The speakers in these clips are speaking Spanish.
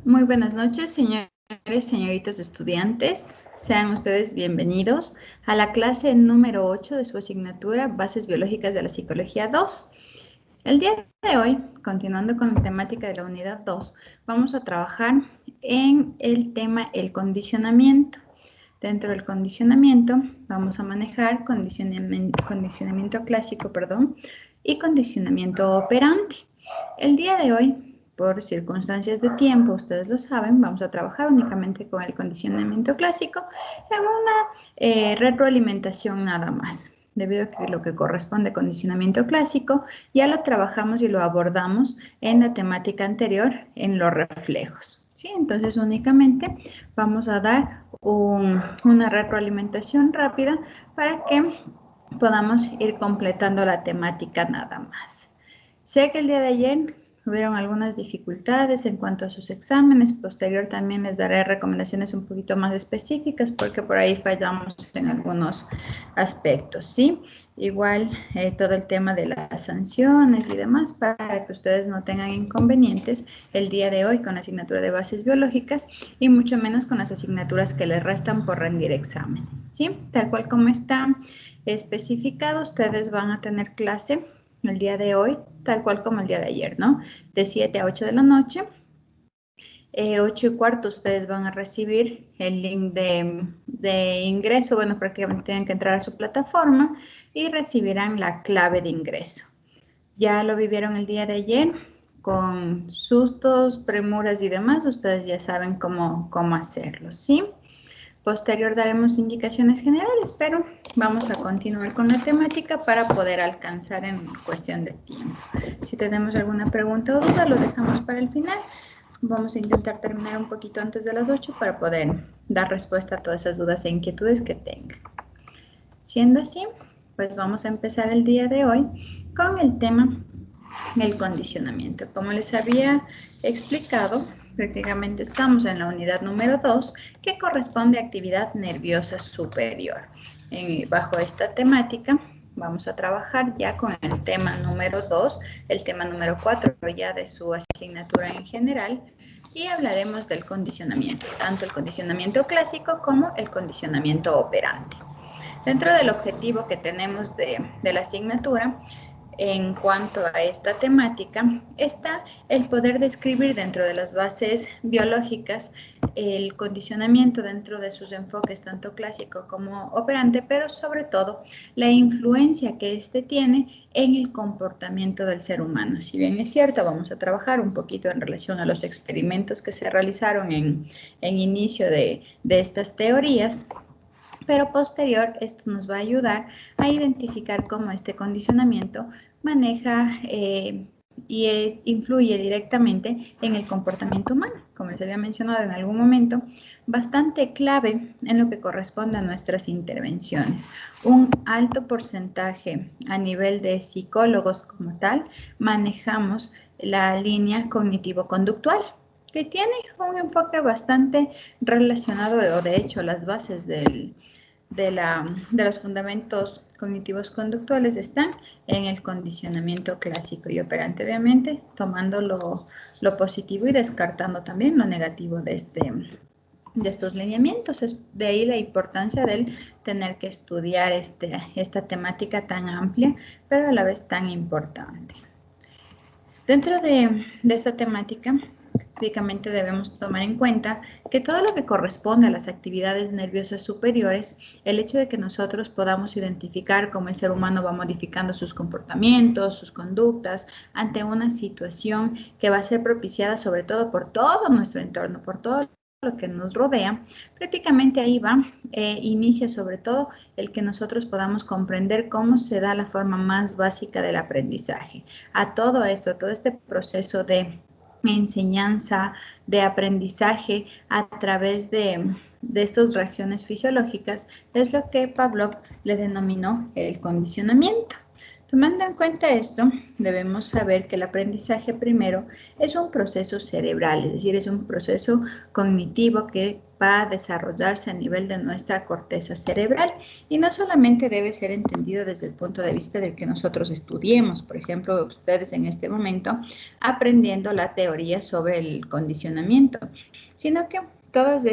Muy buenas noches, señores, señoritas estudiantes. Sean ustedes bienvenidos a la clase número 8 de su asignatura Bases Biológicas de la Psicología 2. El día de hoy, continuando con la temática de la unidad 2, vamos a trabajar en el tema el condicionamiento. Dentro del condicionamiento vamos a manejar condicionamiento clásico, y condicionamiento operante. El día de hoy, por circunstancias de tiempo, ustedes lo saben, vamos a trabajar únicamente con el condicionamiento clásico en una retroalimentación nada más, debido a que lo que corresponde a condicionamiento clásico ya lo trabajamos y lo abordamos en la temática anterior en los reflejos. ¿Sí? Entonces únicamente vamos a dar una retroalimentación rápida para que podamos ir completando la temática nada más. Sé que el día de ayer hubieron algunas dificultades en cuanto a sus exámenes. Posterior también les daré recomendaciones un poquito más específicas porque por ahí fallamos en algunos aspectos, ¿sí? Igual todo el tema de las sanciones y demás para que ustedes no tengan inconvenientes el día de hoy con la asignatura de bases biológicas y mucho menos con las asignaturas que les restan por rendir exámenes, ¿sí? Tal cual como está especificado, ustedes van a tener clase el día de hoy, tal cual como el día de ayer, ¿no? De 7 a 8 de la noche. 8:15 ustedes van a recibir el link de ingreso. Bueno, prácticamente tienen que entrar a su plataforma y recibirán la clave de ingreso. Ya lo vivieron el día de ayer con sustos, premuras y demás. Ustedes ya saben cómo hacerlo, ¿sí? Posterior daremos indicaciones generales, pero vamos a continuar con la temática para poder alcanzar en cuestión de tiempo. Si tenemos alguna pregunta o duda, lo dejamos para el final. Vamos a intentar terminar un poquito antes de las 8 para poder dar respuesta a todas esas dudas e inquietudes que tengan. Siendo así, pues vamos a empezar el día de hoy con el tema del condicionamiento. Como les había explicado, prácticamente estamos en la unidad número 2, que corresponde a actividad nerviosa superior. Bajo esta temática vamos a trabajar ya con el tema número 2, el tema número 4 ya de su asignatura en general, y hablaremos del condicionamiento, tanto el condicionamiento clásico como el condicionamiento operante. Dentro del objetivo que tenemos de la asignatura, en cuanto a esta temática, está el poder describir dentro de las bases biológicas el condicionamiento dentro de sus enfoques, tanto clásico como operante, pero sobre todo la influencia que éste tiene en el comportamiento del ser humano. Si bien es cierto, vamos a trabajar un poquito en relación a los experimentos que se realizaron en inicio de estas teorías, pero posterior esto nos va a ayudar a identificar cómo este condicionamiento maneja y influye directamente en el comportamiento humano. Como les había mencionado en algún momento, bastante clave en lo que corresponde a nuestras intervenciones. Un alto porcentaje a nivel de psicólogos como tal, manejamos la línea cognitivo-conductual, que tiene un enfoque bastante relacionado, o de hecho las bases de los fundamentos cognitivos conductuales están en el condicionamiento clásico y operante, obviamente, tomando lo positivo y descartando también lo negativo de estos lineamientos. Es de ahí la importancia del tener que estudiar esta temática tan amplia, pero a la vez tan importante. Dentro de esta temática, prácticamente debemos tomar en cuenta que todo lo que corresponde a las actividades nerviosas superiores, el hecho de que nosotros podamos identificar cómo el ser humano va modificando sus comportamientos, sus conductas, ante una situación que va a ser propiciada sobre todo por todo nuestro entorno, por todo lo que nos rodea, prácticamente ahí inicia sobre todo el que nosotros podamos comprender cómo se da la forma más básica del aprendizaje. A todo esto, a todo este proceso de enseñanza, de aprendizaje a través de estas reacciones fisiológicas, es lo que Pavlov le denominó el condicionamiento. Tomando en cuenta esto, debemos saber que el aprendizaje primero es un proceso cerebral, es decir, es un proceso cognitivo que va a desarrollarse a nivel de nuestra corteza cerebral y no solamente debe ser entendido desde el punto de vista del que nosotros estudiemos, por ejemplo, ustedes en este momento aprendiendo la teoría sobre el condicionamiento, sino que todos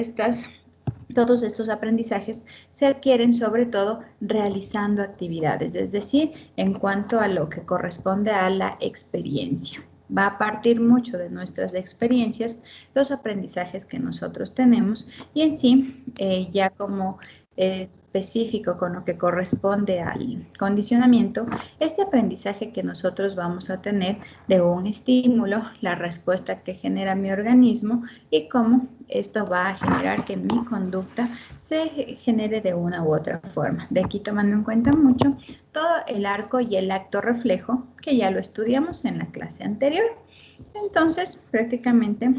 estos aprendizajes se adquieren sobre todo realizando actividades, es decir, en cuanto a lo que corresponde a la experiencia. Va a partir mucho de nuestras experiencias, los aprendizajes que nosotros tenemos y en sí, ya como específico con lo que corresponde al condicionamiento, este aprendizaje que nosotros vamos a tener de un estímulo, la respuesta que genera mi organismo y cómo esto va a generar que mi conducta se genere de una u otra forma. De aquí tomando en cuenta mucho todo el arco y el acto reflejo que ya lo estudiamos en la clase anterior. Entonces, prácticamente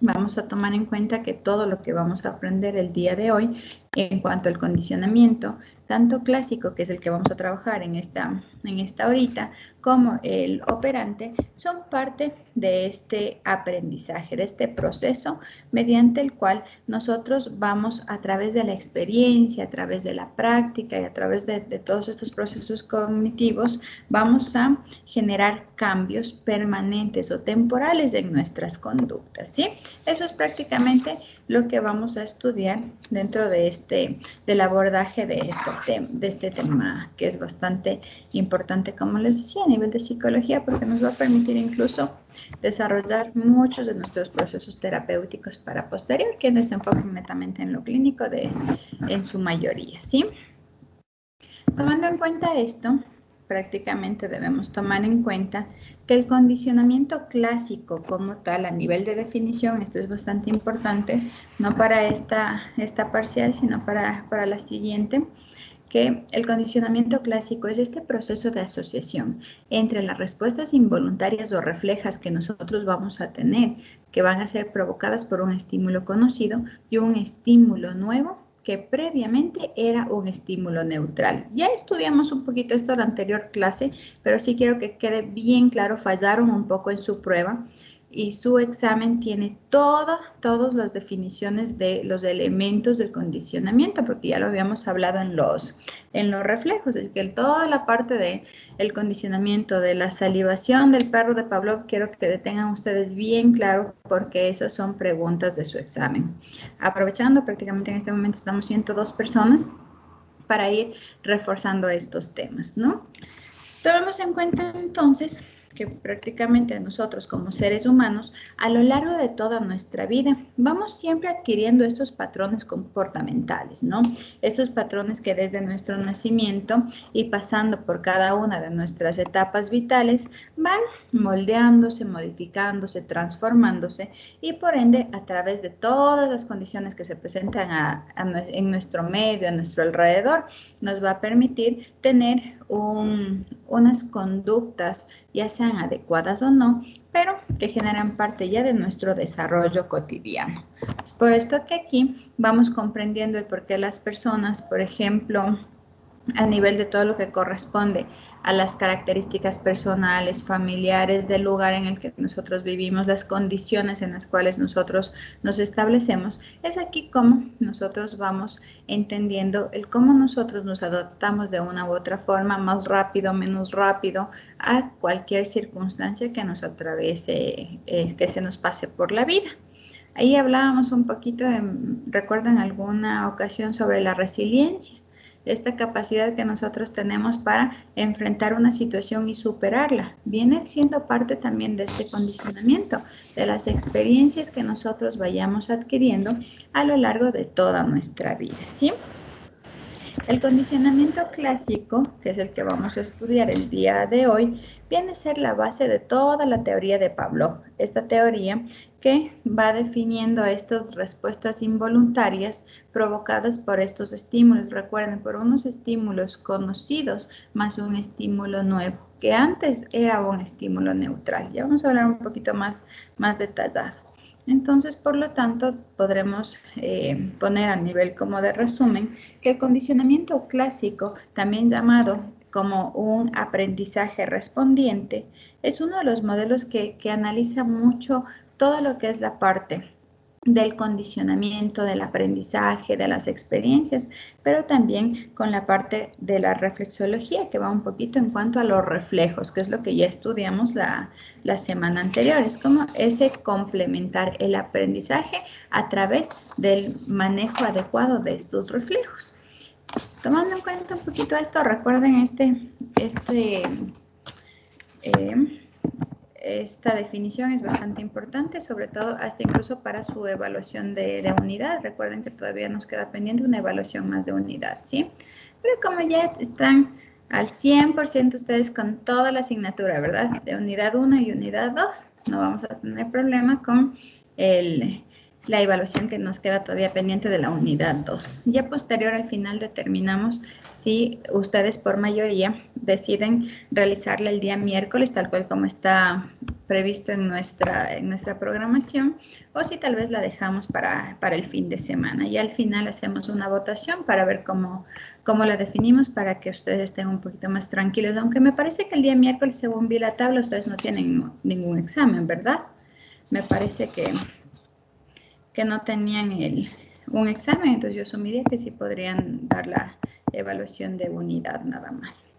vamos a tomar en cuenta que todo lo que vamos a aprender el día de hoy en cuanto al condicionamiento, tanto clásico, que es el que vamos a trabajar en esta horita, como el operante, son parte de este aprendizaje, de este proceso mediante el cual nosotros vamos a través de la experiencia, a través de la práctica y a través de todos estos procesos cognitivos, vamos a generar cambios permanentes o temporales en nuestras conductas, ¿sí? Eso es prácticamente lo que vamos a estudiar dentro de del abordaje de este tema, que es bastante importante, como les decía, a nivel de psicología, porque nos va a permitir incluso desarrollar muchos de nuestros procesos terapéuticos para posterior, quienes se enfoquen netamente en lo clínico en su mayoría, ¿sí? Tomando en cuenta esto, prácticamente debemos tomar en cuenta que el condicionamiento clásico como tal, a nivel de definición, esto es bastante importante, no para esta parcial, sino para la siguiente, que el condicionamiento clásico es este proceso de asociación entre las respuestas involuntarias o reflejas que nosotros vamos a tener, que van a ser provocadas por un estímulo conocido y un estímulo nuevo que previamente era un estímulo neutral. Ya estudiamos un poquito esto en la anterior clase, pero sí quiero que quede bien claro, fallaron un poco en su prueba y su examen tiene todas las definiciones de los elementos del condicionamiento, porque ya lo habíamos hablado en los reflejos, es que toda la parte del condicionamiento, de la salivación del perro de Pavlov, quiero que tengan ustedes bien claro, porque esas son preguntas de su examen. Aprovechando, prácticamente en este momento estamos 102 personas para ir reforzando estos temas, ¿no? Tomemos en cuenta entonces que prácticamente nosotros como seres humanos a lo largo de toda nuestra vida vamos siempre adquiriendo estos patrones comportamentales, ¿no? Estos patrones que desde nuestro nacimiento y pasando por cada una de nuestras etapas vitales van moldeándose, modificándose, transformándose y por ende a través de todas las condiciones que se presentan en nuestro medio, a nuestro alrededor, nos va a permitir tener unas conductas, ya sean adecuadas o no, pero que generan parte ya de nuestro desarrollo cotidiano. Es por esto que aquí vamos comprendiendo el por qué las personas, por ejemplo, a nivel de todo lo que corresponde a las características personales, familiares, del lugar en el que nosotros vivimos, las condiciones en las cuales nosotros nos establecemos, es aquí como nosotros vamos entendiendo el cómo nosotros nos adaptamos de una u otra forma, más rápido, menos rápido, a cualquier circunstancia que nos atraviese, que se nos pase por la vida. Ahí hablábamos un poquito, recuerdo en alguna ocasión, sobre la resiliencia, esta capacidad que nosotros tenemos para enfrentar una situación y superarla. Viene siendo parte también de este condicionamiento, de las experiencias que nosotros vayamos adquiriendo a lo largo de toda nuestra vida, ¿sí? El condicionamiento clásico, que es el que vamos a estudiar el día de hoy, viene a ser la base de toda la teoría de Pavlov. Esta teoría que va definiendo estas respuestas involuntarias provocadas por estos estímulos. Recuerden, por unos estímulos conocidos más un estímulo nuevo, que antes era un estímulo neutral. Ya vamos a hablar un poquito más detallado. Entonces, por lo tanto, podremos poner a nivel como de resumen que el condicionamiento clásico, también llamado como un aprendizaje respondiente, es uno de los modelos que analiza mucho todo lo que es la parte del condicionamiento, del aprendizaje, de las experiencias, pero también con la parte de la reflexología, que va un poquito en cuanto a los reflejos, que es lo que ya estudiamos la semana anterior. Es como ese complementar el aprendizaje a través del manejo adecuado de estos reflejos. Tomando en cuenta un poquito esto, recuerden esta definición es bastante importante, sobre todo hasta incluso para su evaluación de unidad. Recuerden que todavía nos queda pendiente una evaluación más de unidad, ¿sí? Pero como ya están al 100% ustedes con toda la asignatura, ¿verdad? De unidad 1 y unidad 2, no vamos a tener problema con la evaluación que nos queda todavía pendiente de la unidad 2. Ya posterior al final determinamos si ustedes por mayoría deciden realizarla el día miércoles, tal cual como está previsto en nuestra programación, o si tal vez la dejamos para el fin de semana. Y al final hacemos una votación para ver cómo la definimos para que ustedes estén un poquito más tranquilos. Aunque me parece que el día miércoles, según vi la tabla, ustedes no tienen ningún examen, ¿verdad? Me parece que no tenían un examen, entonces yo asumiría que sí podrían dar la evaluación de unidad nada más.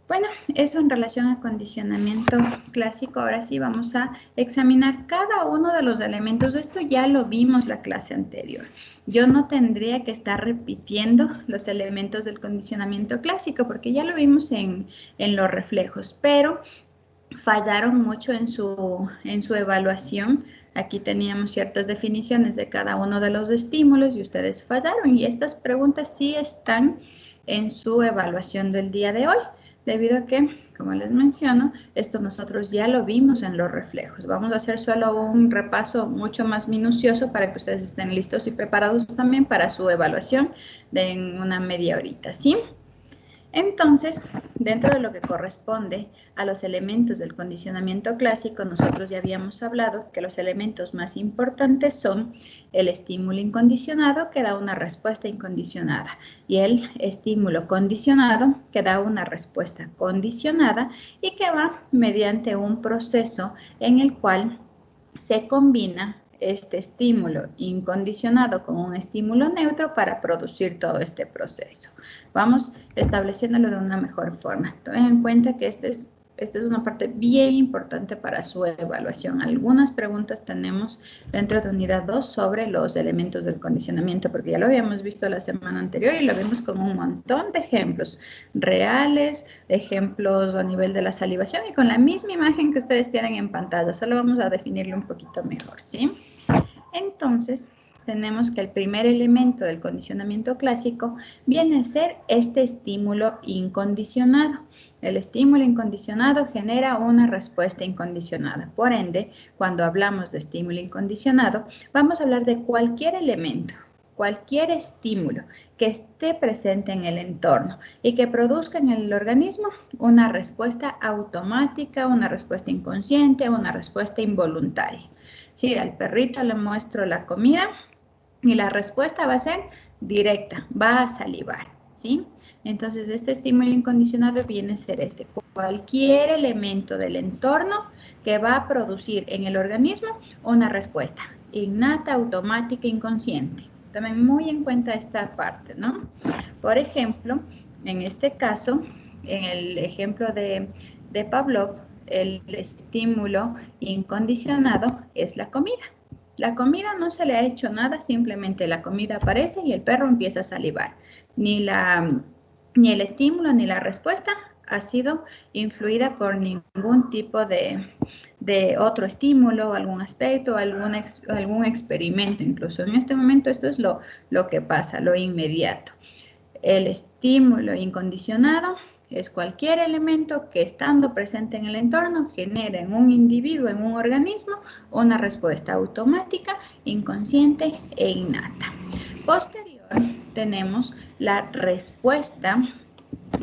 Bueno, eso en relación a condicionamiento clásico. Ahora sí vamos a examinar cada uno de los elementos. Esto ya lo vimos la clase anterior. Yo no tendría que estar repitiendo los elementos del condicionamiento clásico porque ya lo vimos en los reflejos, pero fallaron mucho en su evaluación. Aquí teníamos ciertas definiciones de cada uno de los estímulos y ustedes fallaron. Y estas preguntas sí están en su evaluación del día de hoy, debido a que, como les menciono, esto nosotros ya lo vimos en los reflejos. Vamos a hacer solo un repaso mucho más minucioso para que ustedes estén listos y preparados también para su evaluación de en una media horita, ¿sí? Entonces, dentro de lo que corresponde a los elementos del condicionamiento clásico, nosotros ya habíamos hablado que los elementos más importantes son el estímulo incondicionado, que da una respuesta incondicionada, y el estímulo condicionado, que da una respuesta condicionada y que va mediante un proceso en el cual se combina este estímulo incondicionado con un estímulo neutro para producir todo este proceso. Vamos estableciéndolo de una mejor forma. Tomen en cuenta que esta es una parte bien importante para su evaluación. Algunas preguntas tenemos dentro de unidad 2 sobre los elementos del condicionamiento, porque ya lo habíamos visto la semana anterior y lo vimos con un montón de ejemplos reales, ejemplos a nivel de la salivación y con la misma imagen que ustedes tienen en pantalla. Solo vamos a definirlo un poquito mejor, ¿sí? Entonces, tenemos que el primer elemento del condicionamiento clásico viene a ser este estímulo incondicionado. El estímulo incondicionado genera una respuesta incondicionada. Por ende, cuando hablamos de estímulo incondicionado, vamos a hablar de cualquier elemento, cualquier estímulo que esté presente en el entorno y que produzca en el organismo una respuesta automática, una respuesta inconsciente, una respuesta involuntaria. Si al perrito le muestro la comida y la respuesta va a ser directa, va a salivar, ¿sí? Entonces, este estímulo incondicionado viene a ser cualquier elemento del entorno que va a producir en el organismo una respuesta innata, automática, inconsciente. Tomen muy en cuenta esta parte, ¿no? Por ejemplo, en este caso, en el ejemplo de Pavlov, el estímulo incondicionado es la comida. La comida no se le ha hecho nada, simplemente la comida aparece y el perro empieza a salivar. Ni el estímulo ni la respuesta ha sido influida por ningún tipo de otro estímulo, algún aspecto, algún experimento incluso. En este momento esto es lo que pasa, lo inmediato. El estímulo incondicionado es cualquier elemento que estando presente en el entorno genera en un individuo, en un organismo, una respuesta automática, inconsciente e innata. Posterior tenemos la respuesta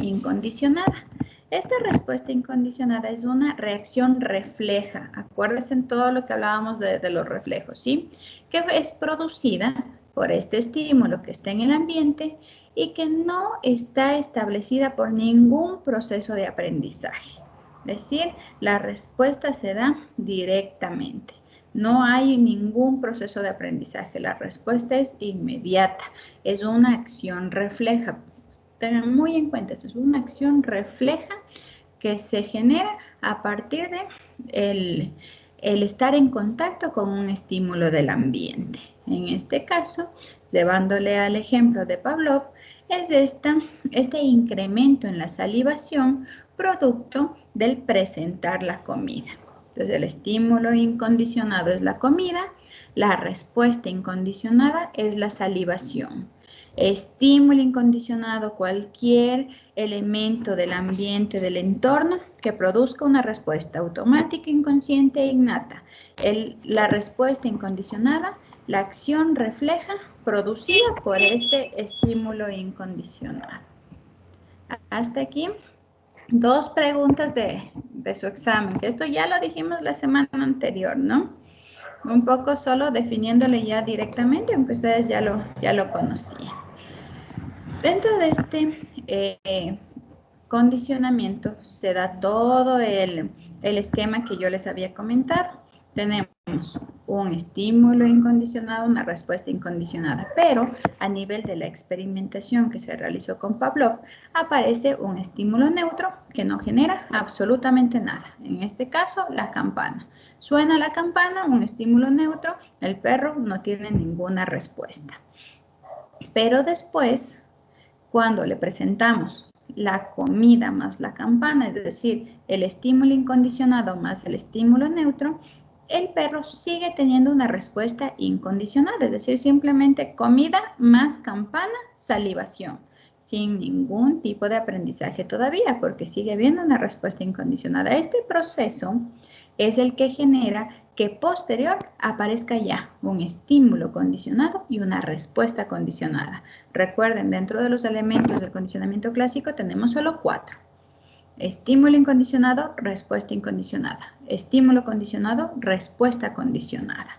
incondicionada. Esta respuesta incondicionada es una reacción refleja. Acuérdense en todo lo que hablábamos de los reflejos, ¿sí? Que es producida por este estímulo que está en el ambiente y que no está establecida por ningún proceso de aprendizaje. Es decir, la respuesta se da directamente. No hay ningún proceso de aprendizaje. La respuesta es inmediata. Es una acción refleja. Tengan muy en cuenta, esto es una acción refleja que se genera a partir de el estar en contacto con un estímulo del ambiente. En este caso, llevándole al ejemplo de Pavlov, es este incremento en la salivación producto del presentar la comida. Entonces, el estímulo incondicionado es la comida, la respuesta incondicionada es la salivación. Estímulo incondicionado, cualquier elemento del ambiente, del entorno, que produzca una respuesta automática, inconsciente e innata. La respuesta incondicionada, la acción refleja producida por este estímulo incondicionado. Hasta aquí, 2 preguntas de su examen, que esto ya lo dijimos la semana anterior, ¿no? Un poco solo definiéndole ya directamente, aunque ustedes ya lo conocían. Dentro de este condicionamiento se da todo el esquema que yo les había comentado. Tenemos un estímulo incondicionado, una respuesta incondicionada, pero a nivel de la experimentación que se realizó con Pavlov, aparece un estímulo neutro que no genera absolutamente nada. En este caso, la campana. Suena la campana, un estímulo neutro, el perro no tiene ninguna respuesta. Pero después, cuando le presentamos la comida más la campana, es decir, el estímulo incondicionado más el estímulo neutro, el perro sigue teniendo una respuesta incondicionada, es decir, simplemente comida más campana, salivación, sin ningún tipo de aprendizaje todavía, porque sigue habiendo una respuesta incondicionada. Este proceso es el que genera que posterior aparezca ya un estímulo condicionado y una respuesta condicionada. Recuerden, dentro de los elementos del condicionamiento clásico tenemos solo 4. Estímulo incondicionado, respuesta incondicionada. Estímulo condicionado, respuesta condicionada.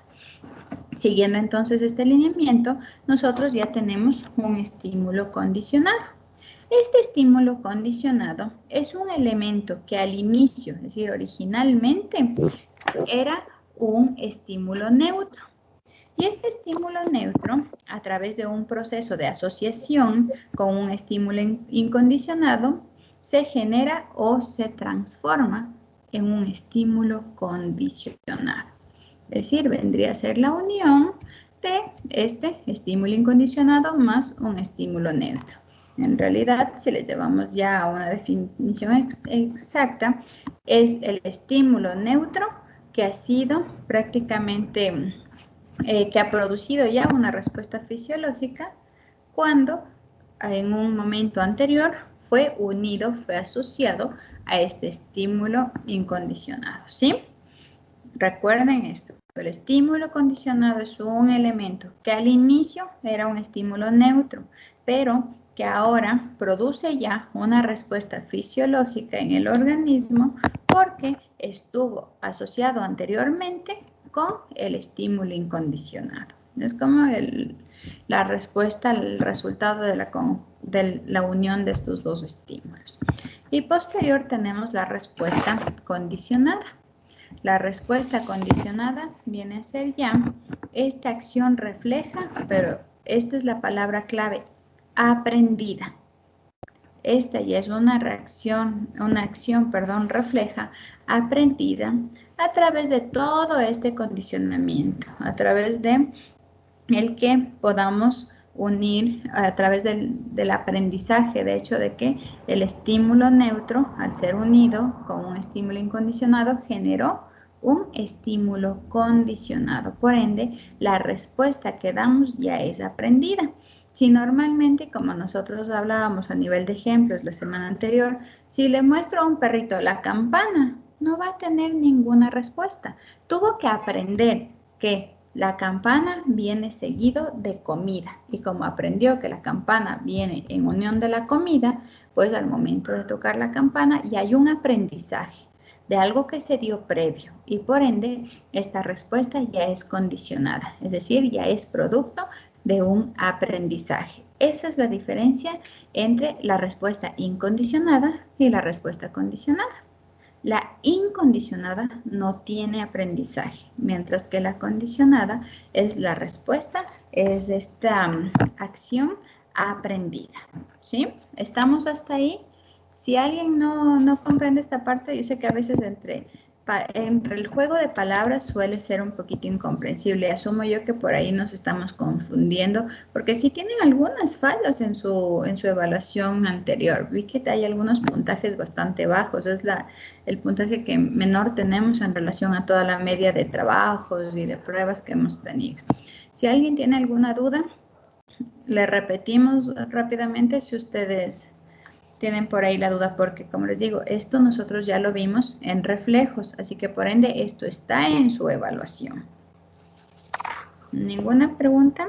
Siguiendo entonces este lineamiento, nosotros ya tenemos un estímulo condicionado. Este estímulo condicionado es un elemento que al inicio, es decir, originalmente, era un estímulo neutro. Y este estímulo neutro, a través de un proceso de asociación con un estímulo incondicionado, se genera o se transforma en un estímulo condicionado. Es decir, vendría a ser la unión de este estímulo incondicionado más un estímulo neutro. En realidad, si le llevamos ya a una definición exacta, es el estímulo neutro que ha sido prácticamente, que ha producido ya una respuesta fisiológica cuando en un momento anterior fue unido, fue asociado a este estímulo incondicionado, ¿sí? Recuerden esto, el estímulo condicionado es un elemento que al inicio era un estímulo neutro, pero que ahora produce ya una respuesta fisiológica en el organismo porque estuvo asociado anteriormente con el estímulo incondicionado. Es como la respuesta, el resultado de la unión de estos 2 estímulos. Y posterior tenemos la respuesta condicionada. La respuesta condicionada viene a ser ya esta acción refleja, pero esta es la palabra clave, aprendida. Esta ya es una acción refleja, aprendida a través de todo este condicionamiento, a través de el que podamos unir a través del aprendizaje, de hecho, de que el estímulo neutro, al ser unido con un estímulo incondicionado, generó un estímulo condicionado. Por ende, la respuesta que damos ya es aprendida. Si normalmente, como nosotros hablábamos a nivel de ejemplos la semana anterior, si le muestro a un perrito la campana, no va a tener ninguna respuesta. Tuvo que aprender que la campana viene seguido de comida y como aprendió que la campana viene en unión de la comida, pues al momento de tocar la campana ya hay un aprendizaje de algo que se dio previo y por ende esta respuesta ya es condicionada, es decir, ya es producto de un aprendizaje. Esa es la diferencia entre la respuesta incondicionada y la respuesta condicionada. La incondicionada no tiene aprendizaje, mientras que la condicionada es la respuesta, es esta acción aprendida. ¿Sí? ¿Estamos hasta ahí? Si alguien no comprende esta parte, yo sé que a veces entre el juego de palabras suele ser un poquito incomprensible. Asumo yo que por ahí nos estamos confundiendo, porque sí tienen algunas fallas en su evaluación anterior. Vi que hay algunos puntajes bastante bajos. Es el puntaje que menor tenemos en relación a toda la media de trabajos y de pruebas que hemos tenido. Si alguien tiene alguna duda, le repetimos rápidamente si ustedes tienen por ahí la duda, porque como les digo, esto nosotros ya lo vimos en reflejos, así que por ende esto está en su evaluación. ¿Ninguna pregunta?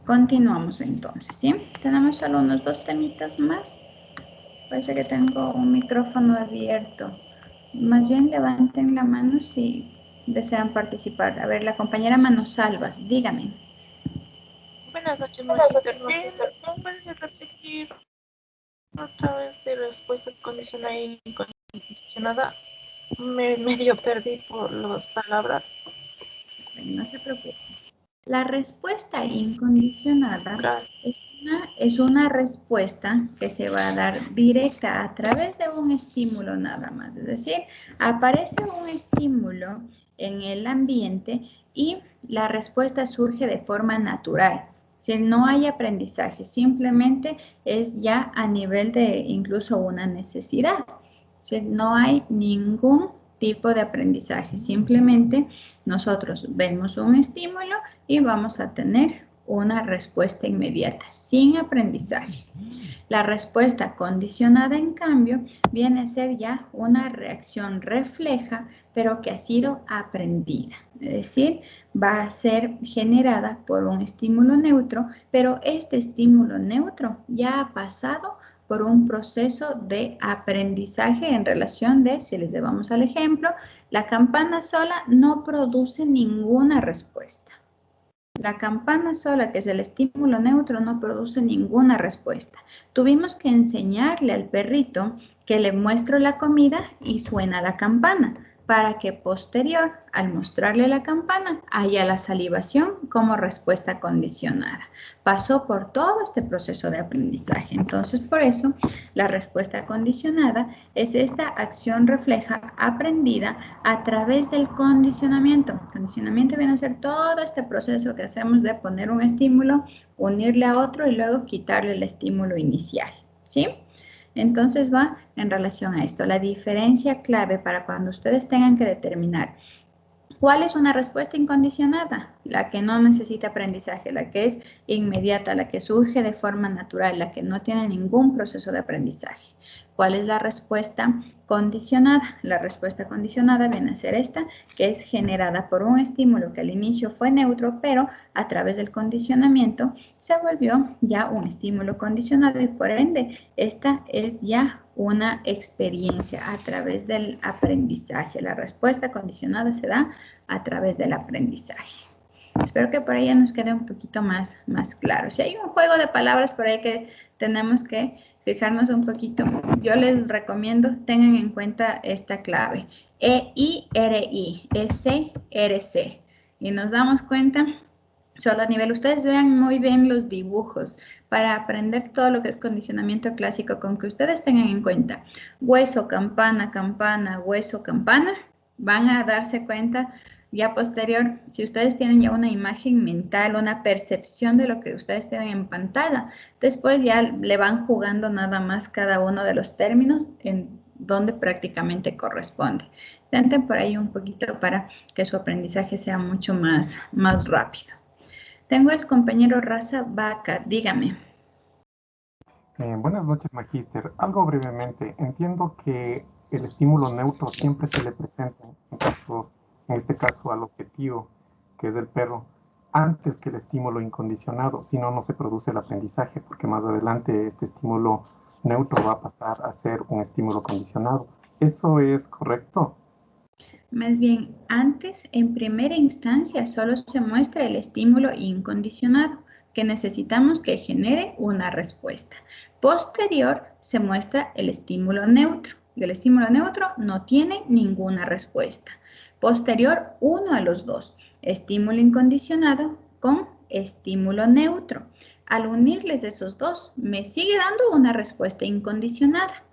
Continuamos entonces, ¿sí? Tenemos solo unos 2 temitas más. Parece que tengo un micrófono abierto. Más bien levanten la mano si desean participar. A ver, la compañera Manosalvas, dígame. Buenas noches, Magister. ¿Puedes repetir otra vez de respuesta condicionada e incondicionada? Me medio perdí por las palabras. No se preocupe. La respuesta incondicionada Gracias. es una respuesta que se va a dar directa a través de un estímulo nada más. Es decir, aparece un estímulo en el ambiente y la respuesta surge de forma natural. Es decir, no hay aprendizaje, simplemente es ya a nivel de incluso una necesidad. Es decir, no hay ningún tipo de aprendizaje, simplemente nosotros vemos un estímulo y vamos a tener una respuesta inmediata, sin aprendizaje. La respuesta condicionada, en cambio, viene a ser ya una reacción refleja, pero que ha sido aprendida. Es decir, va a ser generada por un estímulo neutro, pero este estímulo neutro ya ha pasado por un proceso de aprendizaje en relación de, si les llevamos al ejemplo, la campana sola no produce ninguna respuesta. La campana sola, que es el estímulo neutro, no produce ninguna respuesta. Tuvimos que enseñarle al perrito que le muestro la comida y suena la campana, para que posterior, al mostrarle la campana, haya la salivación como respuesta condicionada. Pasó por todo este proceso de aprendizaje. Entonces, por eso, la respuesta condicionada es esta acción refleja aprendida a través del condicionamiento. Condicionamiento viene a ser todo este proceso que hacemos de poner un estímulo, unirle a otro y luego quitarle el estímulo inicial, ¿sí? Entonces va en relación a esto. La diferencia clave para cuando ustedes tengan que determinar ¿cuál es una respuesta incondicionada? La que no necesita aprendizaje, la que es inmediata, la que surge de forma natural, la que no tiene ningún proceso de aprendizaje. ¿Cuál es la respuesta condicionada? La respuesta condicionada viene a ser esta, que es generada por un estímulo que al inicio fue neutro, pero a través del condicionamiento se volvió ya un estímulo condicionado y por ende esta es ya una experiencia a través del aprendizaje. La respuesta condicionada se da a través del aprendizaje. Espero que por ahí ya nos quede un poquito más claro. Si hay un juego de palabras por ahí que tenemos que fijarnos un poquito, yo les recomiendo tengan en cuenta esta clave. E-I-R-I, S-R-C. Y nos damos cuenta, solo a nivel, ustedes vean muy bien los dibujos para aprender todo lo que es condicionamiento clásico, con que ustedes tengan en cuenta hueso, campana, campana, hueso, campana, van a darse cuenta ya posterior, si ustedes tienen ya una imagen mental, una percepción de lo que ustedes tienen en pantalla, después ya le van jugando nada más cada uno de los términos en donde prácticamente corresponde. Intenten por ahí un poquito para que su aprendizaje sea mucho más rápido. Tengo el compañero Raza Vaca, dígame. Buenas noches, Magíster. Algo brevemente. Entiendo que el estímulo neutro siempre se le presenta, en este caso al objetivo, que es el perro, antes que el estímulo incondicionado, si no, no se produce el aprendizaje, porque más adelante este estímulo neutro va a pasar a ser un estímulo condicionado. ¿Eso es correcto? Más bien, antes, en primera instancia, solo se muestra el estímulo incondicionado, que necesitamos que genere una respuesta. Posterior, se muestra el estímulo neutro, y el estímulo neutro no tiene ninguna respuesta. Posterior, uno a los dos, estímulo incondicionado con estímulo neutro. Al unirles esos dos, me sigue dando una respuesta incondicionada.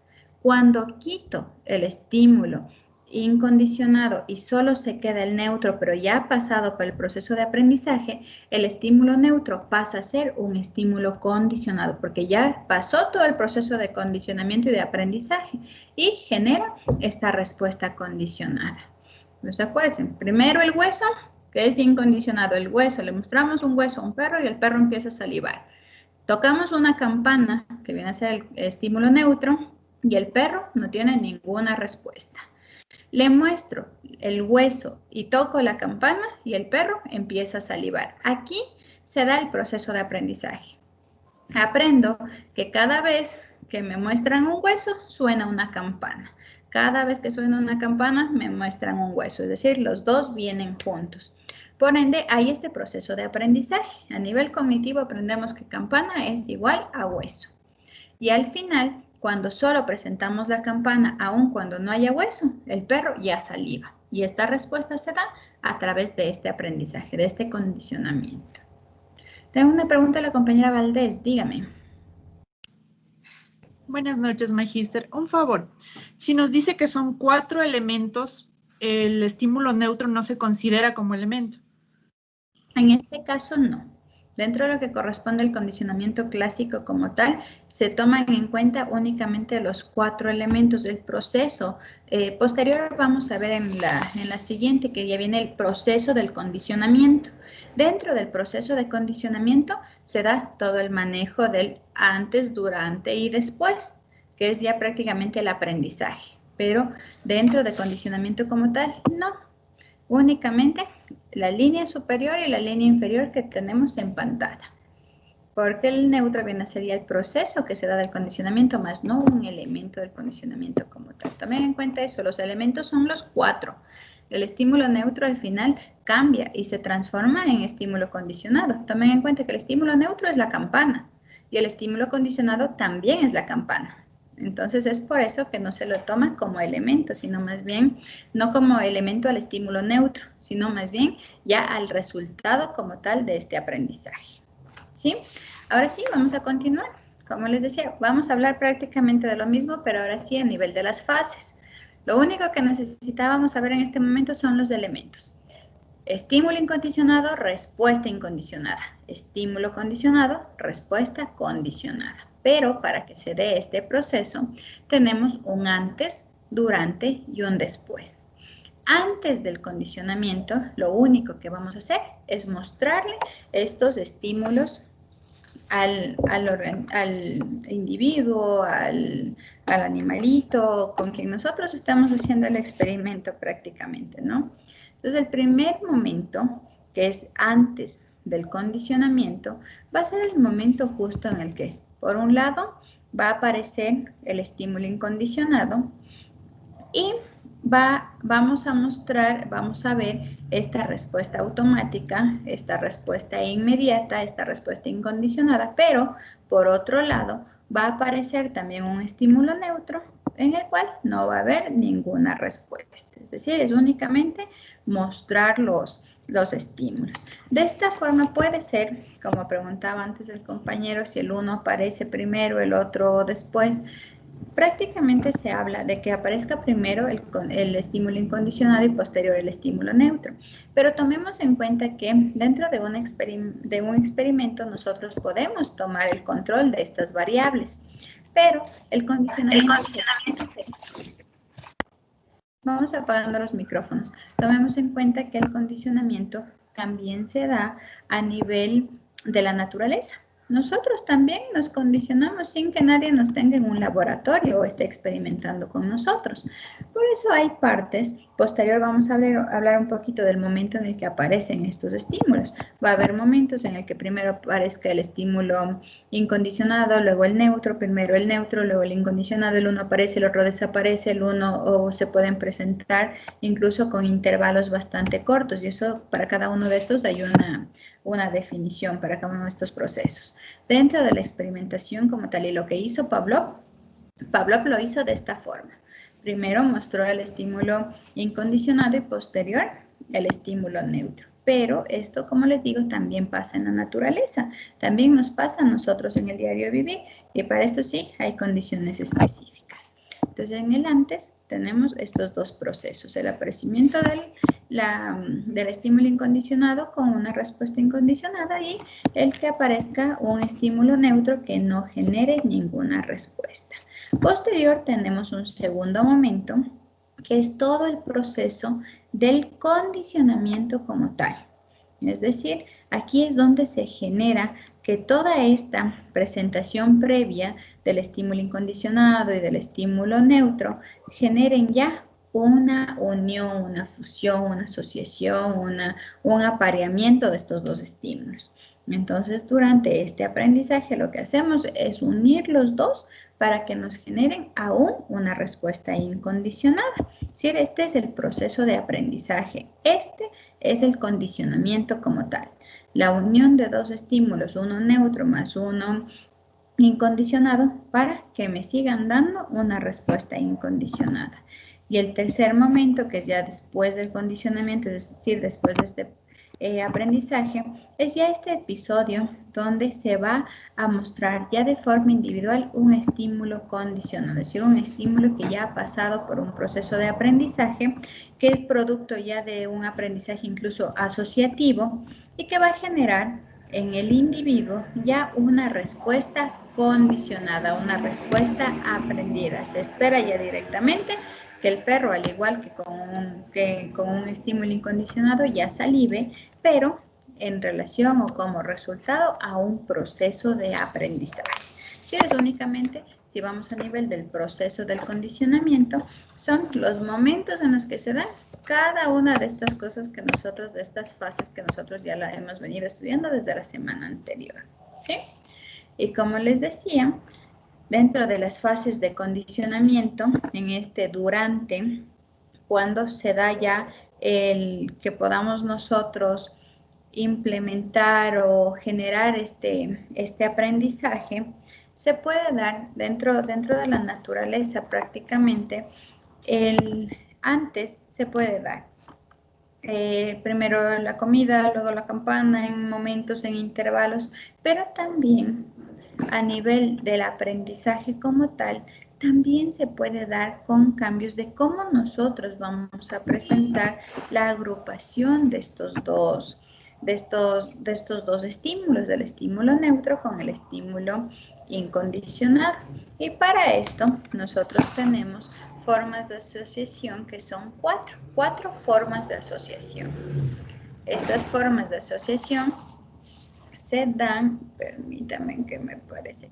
Cuando quito el estímulo incondicionado y solo se queda el neutro, pero ya ha pasado por el proceso de aprendizaje, el estímulo neutro pasa a ser un estímulo condicionado, porque ya pasó todo el proceso de condicionamiento y de aprendizaje y genera esta respuesta condicionada. Pues acuérdense, primero el hueso, que es incondicionado, el hueso, le mostramos un hueso a un perro y el perro empieza a salivar. Tocamos una campana, que viene a ser el estímulo neutro, y el perro no tiene ninguna respuesta. Le muestro el hueso y toco la campana y el perro empieza a salivar. Aquí se da el proceso de aprendizaje. Aprendo que cada vez que me muestran un hueso, suena una campana. Cada vez que suena una campana, me muestran un hueso. Es decir, los dos vienen juntos. Por ende, hay este proceso de aprendizaje. A nivel cognitivo aprendemos que campana es igual a hueso. Y al final, cuando solo presentamos la campana, aun cuando no haya hueso, el perro ya saliva. Y esta respuesta se da a través de este aprendizaje, de este condicionamiento. Tengo una pregunta a la compañera Valdés, dígame. Buenas noches, magíster. Un favor, si nos dice que son 4 elementos, el estímulo neutro no se considera como elemento. En este caso, no. Dentro de lo que corresponde al condicionamiento clásico como tal, se toman en cuenta únicamente los 4 elementos del proceso. Posterior vamos a ver en la siguiente, que ya viene el proceso del condicionamiento. Dentro del proceso de condicionamiento se da todo el manejo del antes, durante y después, que es ya prácticamente el aprendizaje. Pero dentro de condicionamiento como tal, no. Únicamente la línea superior y la línea inferior que tenemos en pantalla. Porque el neutro viene a ser ya el proceso que se da del condicionamiento, más no un elemento del condicionamiento como tal. Tomen en cuenta eso, los elementos son los 4. El estímulo neutro al final cambia y se transforma en estímulo condicionado. Tomen en cuenta que el estímulo neutro es la campana y el estímulo condicionado también es la campana. Entonces es por eso que no se lo toma como elemento, sino más bien, no como elemento al estímulo neutro, sino más bien ya al resultado como tal de este aprendizaje. ¿Sí? Ahora sí, vamos a continuar. Como les decía, vamos a hablar prácticamente de lo mismo, pero ahora sí a nivel de las fases. Lo único que necesitábamos saber en este momento son los elementos. Estímulo incondicionado, respuesta incondicionada. Estímulo condicionado, respuesta condicionada. Pero para que se dé este proceso, tenemos un antes, durante y un después. Antes del condicionamiento, lo único que vamos a hacer es mostrarle estos estímulos al individuo, al animalito, con quien nosotros estamos haciendo el experimento prácticamente, ¿no? Entonces, el primer momento, que es antes del condicionamiento, va a ser el momento justo en el que, por un lado, va a aparecer el estímulo incondicionado y vamos a mostrar, vamos a ver esta respuesta automática, esta respuesta inmediata, esta respuesta incondicionada, pero por otro lado va a aparecer también un estímulo neutro en el cual no va a haber ninguna respuesta. Es decir, es únicamente mostrar los estímulos. De esta forma puede ser, como preguntaba antes el compañero, si el uno aparece primero, el otro después. Prácticamente se habla de que aparezca primero el estímulo incondicionado y posterior el estímulo neutro. Pero tomemos en cuenta que dentro de un experimento nosotros podemos tomar el control de estas variables. Pero el condicionamiento... Vamos apagando los micrófonos. Tomemos en cuenta que el condicionamiento también se da a nivel de la naturaleza. Nosotros también nos condicionamos sin que nadie nos tenga en un laboratorio o esté experimentando con nosotros. Por eso hay partes Posterior vamos a hablar un poquito del momento en el que aparecen estos estímulos. Va a haber momentos en el que primero aparezca el estímulo incondicionado, luego el neutro, primero el neutro, luego el incondicionado, el uno aparece, el otro desaparece, el uno o se pueden presentar incluso con intervalos bastante cortos y eso para cada uno de estos hay una definición para cada uno de estos procesos. Dentro de la experimentación como tal y lo que hizo Pavlov lo hizo de esta forma. Primero mostró el estímulo incondicionado y posterior el estímulo neutro. Pero esto, como les digo, también pasa en la naturaleza. También nos pasa a nosotros en el diario vivir y para esto sí hay condiciones específicas. Entonces, en el antes tenemos estos dos procesos, el aparecimiento del estímulo incondicionado con una respuesta incondicionada y el que aparezca un estímulo neutro que no genere ninguna respuesta. Posterior tenemos un segundo momento que es todo el proceso del condicionamiento como tal. Es decir, aquí es donde se genera que toda esta presentación previa del estímulo incondicionado y del estímulo neutro generen ya una unión, una fusión, una asociación, un apareamiento de estos dos estímulos. Entonces, durante este aprendizaje lo que hacemos es unir los dos para que nos generen aún una respuesta incondicionada. ¿Sí? Este es el proceso de aprendizaje. Este es el condicionamiento como tal. La unión de dos estímulos, uno neutro más uno incondicionado, para que me sigan dando una respuesta incondicionada. Y el tercer momento, que es ya después del condicionamiento, es decir, después de este aprendizaje, es ya este episodio donde se va a mostrar ya de forma individual un estímulo condicionado, es decir, un estímulo que ya ha pasado por un proceso de aprendizaje, que es producto ya de un aprendizaje incluso asociativo y que va a generar en el individuo ya una respuesta condicionada, una respuesta aprendida. Se espera ya directamente que el perro, al igual que con un estímulo incondicionado, ya salive, pero en relación o como resultado a un proceso de aprendizaje. Si es únicamente, si vamos a nivel del proceso del condicionamiento, son los momentos en los que se dan cada una de estas cosas que nosotros, de estas fases que nosotros ya la hemos venido estudiando desde la semana anterior, ¿sí? Y como les decía, dentro de las fases de condicionamiento, en este durante, cuando se da ya el que podamos nosotros implementar o generar este aprendizaje, se puede dar dentro de la naturaleza prácticamente. Antes se puede dar primero la comida, luego la campana, en momentos, en intervalos, pero también a nivel del aprendizaje como tal, también se puede dar con cambios de cómo nosotros vamos a presentar la agrupación de estos dos estímulos, del estímulo neutro con el estímulo incondicionado. Y para esto nosotros tenemos formas de asociación que son cuatro formas de asociación. Estas formas de asociación se dan, permítanme que me parece.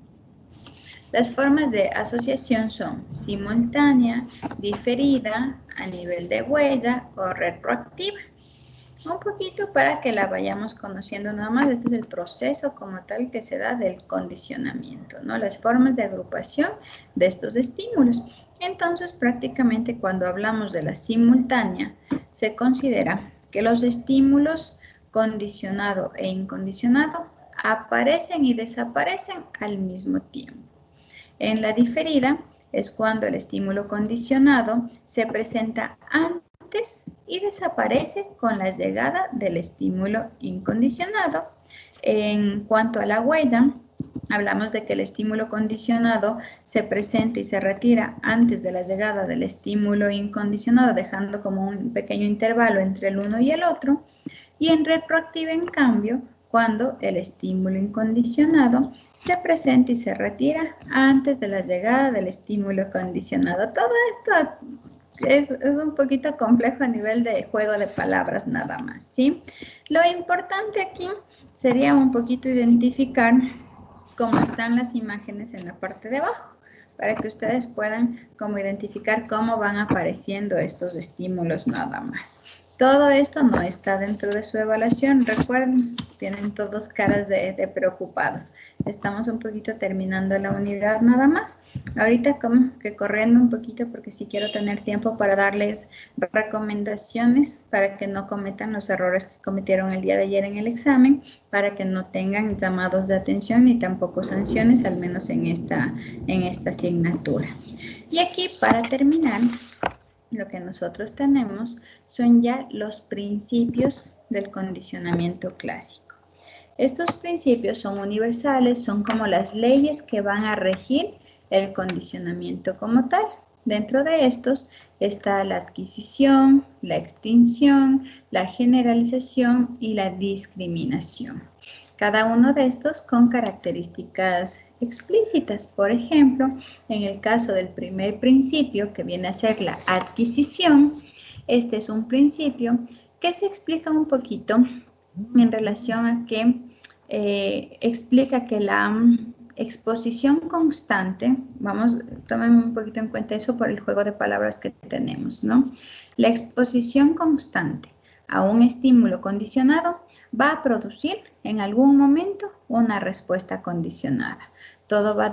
Las formas de asociación son simultánea, diferida, a nivel de huella o retroactiva. Un poquito para que la vayamos conociendo nada más. Este es el proceso como tal que se da del condicionamiento, ¿no? Las formas de agrupación de estos estímulos. Entonces, prácticamente cuando hablamos de la simultánea, se considera que los estímulos condicionado e incondicionado aparecen y desaparecen al mismo tiempo. En la diferida es cuando el estímulo condicionado se presenta antes y desaparece con la llegada del estímulo incondicionado. En cuanto a la huella, hablamos de que el estímulo condicionado se presenta y se retira antes de la llegada del estímulo incondicionado, dejando como un pequeño intervalo entre el uno y el otro. Y en retroactiva, en cambio, cuando el estímulo incondicionado se presenta y se retira antes de la llegada del estímulo condicionado. Todo esto es un poquito complejo a nivel de juego de palabras nada más, ¿sí? Lo importante aquí sería un poquito identificar cómo están las imágenes en la parte de abajo. para que ustedes puedan como identificar cómo van apareciendo estos estímulos nada más. Todo esto no está dentro de su evaluación, recuerden, tienen todos caras de preocupados. Estamos un poquito terminando la unidad nada más. Ahorita como que corriendo un poquito porque sí quiero tener tiempo para darles recomendaciones para que no cometan los errores que cometieron el día de ayer en el examen, para que no tengan llamados de atención ni tampoco sanciones, al menos en esta asignatura. Y aquí para terminar, lo que nosotros tenemos son ya los principios del condicionamiento clásico. Estos principios son universales, son como las leyes que van a regir el condicionamiento como tal. Dentro de estos está la adquisición, la extinción, la generalización y la discriminación. Cada uno de estos con características explícitas. Por ejemplo, en el caso del primer principio, que viene a ser la adquisición, este es un principio que se explica un poquito en relación a que explica que la exposición constante, tomen un poquito en cuenta eso por el juego de palabras que tenemos, ¿no? La exposición constante a un estímulo condicionado va a producir en algún momento una respuesta condicionada. Todo va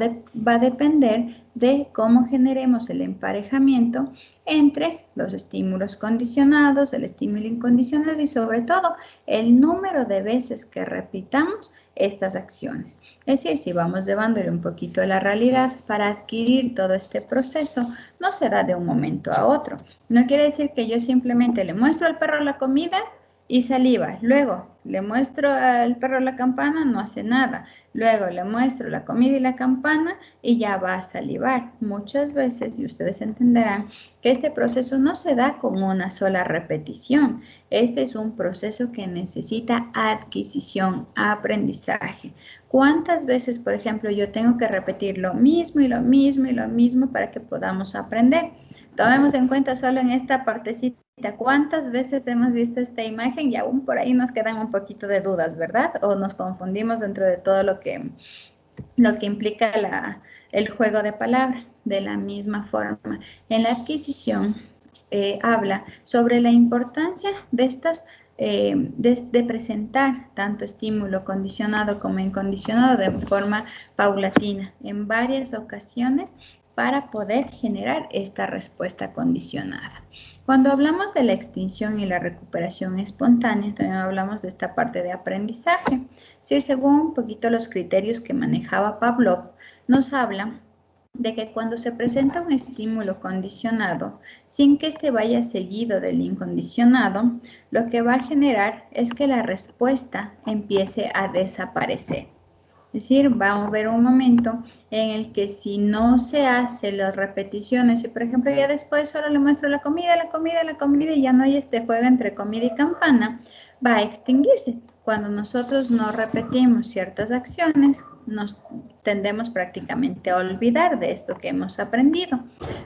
a depender de cómo generemos el emparejamiento entre los estímulos condicionados, el estímulo incondicionado y sobre todo el número de veces que repitamos estas acciones. Es decir, si vamos llevándole un poquito a la realidad, para adquirir todo este proceso no se da de un momento a otro. No quiere decir que yo simplemente le muestro al perro la comida y saliva. Luego le muestro al perro la campana, no hace nada. Luego le muestro la comida y la campana y ya va a salivar. Muchas veces, y ustedes entenderán, que este proceso no se da con una sola repetición. Este es un proceso que necesita adquisición, aprendizaje. ¿Cuántas veces, por ejemplo, yo tengo que repetir lo mismo y lo mismo y lo mismo para que podamos aprender? Tomemos en cuenta solo en esta partecita. ¿Cuántas veces hemos visto esta imagen y aún por ahí nos quedan un poquito de dudas, ¿verdad? O nos confundimos dentro de todo lo que implica el juego de palabras. De la misma forma, en la adquisición habla sobre la importancia de estas de presentar tanto estímulo condicionado como incondicionado de forma paulatina en varias ocasiones para poder generar esta respuesta condicionada. Cuando hablamos de la extinción y la recuperación espontánea, también hablamos de esta parte de aprendizaje. Sí, según un poquito los criterios que manejaba Pavlov, nos habla de que cuando se presenta un estímulo condicionado, sin que este vaya seguido del incondicionado, lo que va a generar es que la respuesta empiece a desaparecer. Es decir, va a haber un momento en el que si no se hacen las repeticiones, y por ejemplo ya después solo le muestro la comida, y ya no hay este juego entre comida y campana, va a extinguirse. Cuando nosotros no repetimos ciertas acciones, nos tendemos prácticamente a olvidar de esto que hemos aprendido.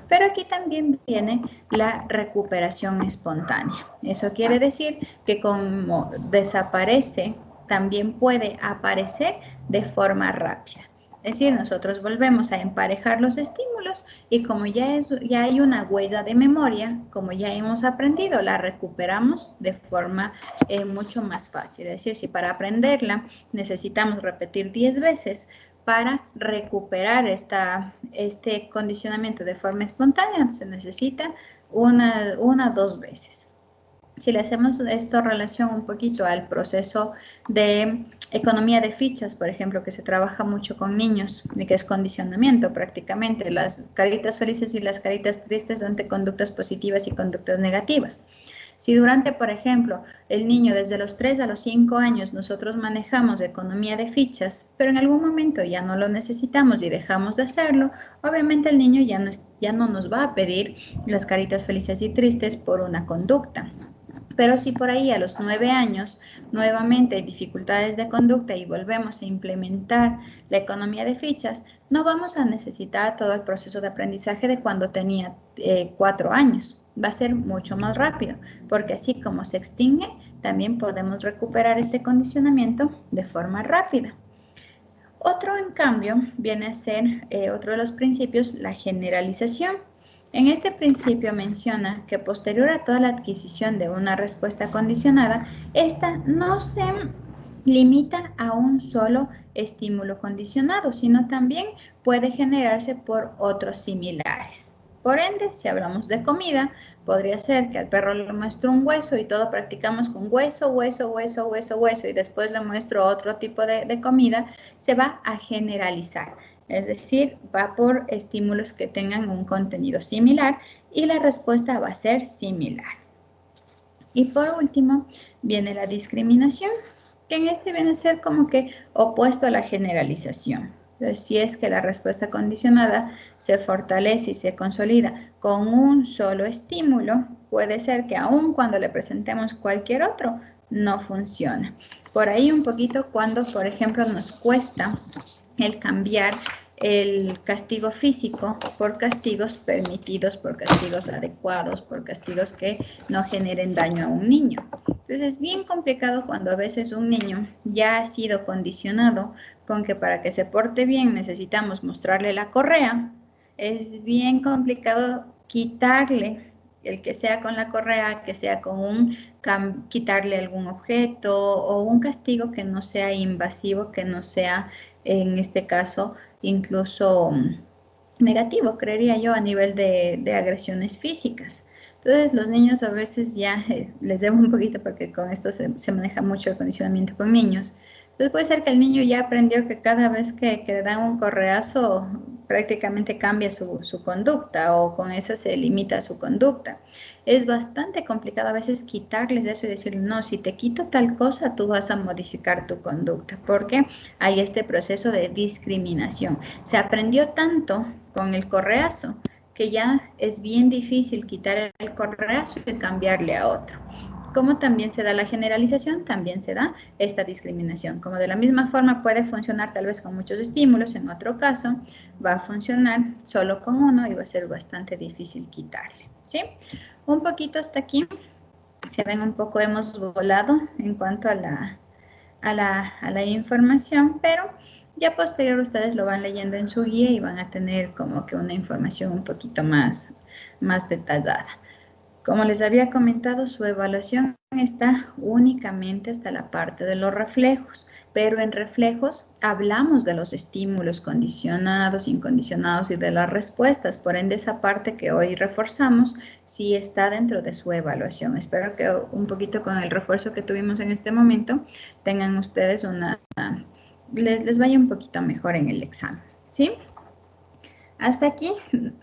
Pero aquí también viene la recuperación espontánea. Eso quiere decir que como desaparece, también puede aparecer de forma rápida. Es decir, nosotros volvemos a emparejar los estímulos y como ya hay una huella de memoria, como ya hemos aprendido, la recuperamos de forma mucho más fácil. Es decir, si para aprenderla necesitamos repetir 10 veces, para recuperar este condicionamiento de forma espontánea se necesita una o 2 veces. Si le hacemos esto relación un poquito al proceso de economía de fichas, por ejemplo, que se trabaja mucho con niños, y que es condicionamiento prácticamente, las caritas felices y las caritas tristes ante conductas positivas y conductas negativas. Si durante, por ejemplo, el niño desde los 3 a los 5 años nosotros manejamos economía de fichas, pero en algún momento ya no lo necesitamos y dejamos de hacerlo, obviamente el niño ya no nos va a pedir las caritas felices y tristes por una conducta. Pero si por ahí a los 9 años nuevamente hay dificultades de conducta y volvemos a implementar la economía de fichas, no vamos a necesitar todo el proceso de aprendizaje de cuando tenía 4 años. Va a ser mucho más rápido, porque así como se extingue, también podemos recuperar este condicionamiento de forma rápida. Otro, en cambio, viene a ser otro de los principios, la generalización. En este principio menciona que posterior a toda la adquisición de una respuesta condicionada, esta no se limita a un solo estímulo condicionado, sino también puede generarse por otros similares. Por ende, si hablamos de comida, podría ser que al perro le muestro un hueso y todo practicamos con hueso, hueso, hueso, hueso, hueso, y después le muestro otro tipo de comida, se va a generalizar. Es decir, va por estímulos que tengan un contenido similar y la respuesta va a ser similar. Y por último, viene la discriminación, que en este viene a ser como que opuesto a la generalización. Entonces, si es que la respuesta condicionada se fortalece y se consolida con un solo estímulo, puede ser que aun cuando le presentemos cualquier otro, no funciona. Por ahí un poquito cuando, por ejemplo, nos cuesta el cambiar el castigo físico por castigos permitidos, por castigos adecuados, por castigos que no generen daño a un niño. Entonces es bien complicado cuando a veces un niño ya ha sido condicionado con que para que se porte bien necesitamos mostrarle la correa. Es bien complicado quitarle el que sea con la correa, que sea con quitarle algún objeto o un castigo que no sea invasivo, que no sea, en este caso, incluso negativo, creería yo, a nivel de agresiones físicas. Entonces, los niños a veces ya, les debo un poquito porque con esto se maneja mucho el condicionamiento con niños. Entonces, puede ser que el niño ya aprendió que cada vez que le dan un correazo, prácticamente cambia su conducta o con esa se limita su conducta. Es bastante complicado a veces quitarles eso y decir, no, si te quito tal cosa, tú vas a modificar tu conducta, porque hay este proceso de discriminación. Se aprendió tanto con el correazo que ya es bien difícil quitar el correazo y cambiarle a otro. Como también se da la generalización, también se da esta discriminación. Como de la misma forma puede funcionar tal vez con muchos estímulos, en otro caso va a funcionar solo con uno y va a ser bastante difícil quitarle, ¿sí? Un poquito hasta aquí, se ven un poco, hemos volado en cuanto a la información, pero ya posterior ustedes lo van leyendo en su guía y van a tener como que una información un poquito más detallada. Como les había comentado, su evaluación está únicamente hasta la parte de los reflejos, pero en reflejos hablamos de los estímulos condicionados, incondicionados y de las respuestas. Por ende, esa parte que hoy reforzamos sí está dentro de su evaluación. Espero que un poquito con el refuerzo que tuvimos en este momento tengan ustedes les vaya un poquito mejor en el examen, ¿sí? Hasta aquí,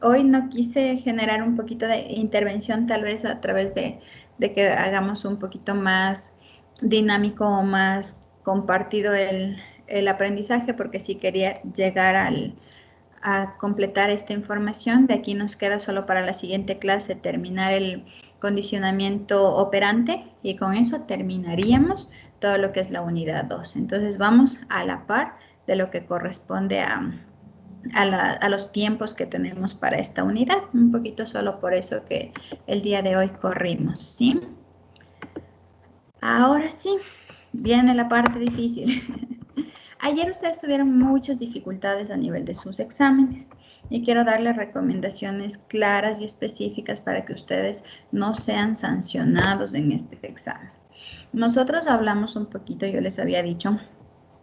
hoy no quise generar un poquito de intervención tal vez a través de que hagamos un poquito más dinámico o más compartido el aprendizaje, porque sí quería llegar a completar esta información. De aquí nos queda solo para la siguiente clase terminar el condicionamiento operante y con eso terminaríamos todo lo que es la unidad 2. Entonces vamos a la par de lo que corresponde a los tiempos que tenemos para esta unidad, un poquito solo por eso que el día de hoy corrimos, ¿sí? Ahora sí, viene la parte difícil. Ayer ustedes tuvieron muchas dificultades a nivel de sus exámenes y quiero darles recomendaciones claras y específicas para que ustedes no sean sancionados en este examen. Nosotros hablamos un poquito, yo les había dicho,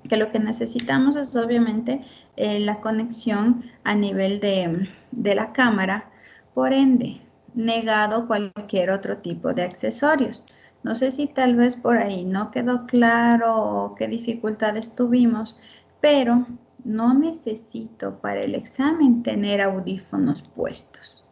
que lo que necesitamos es obviamente la conexión a nivel de la cámara, por ende, negado cualquier otro tipo de accesorios. No sé si tal vez por ahí no quedó claro o qué dificultades tuvimos, pero no necesito para el examen tener audífonos puestos.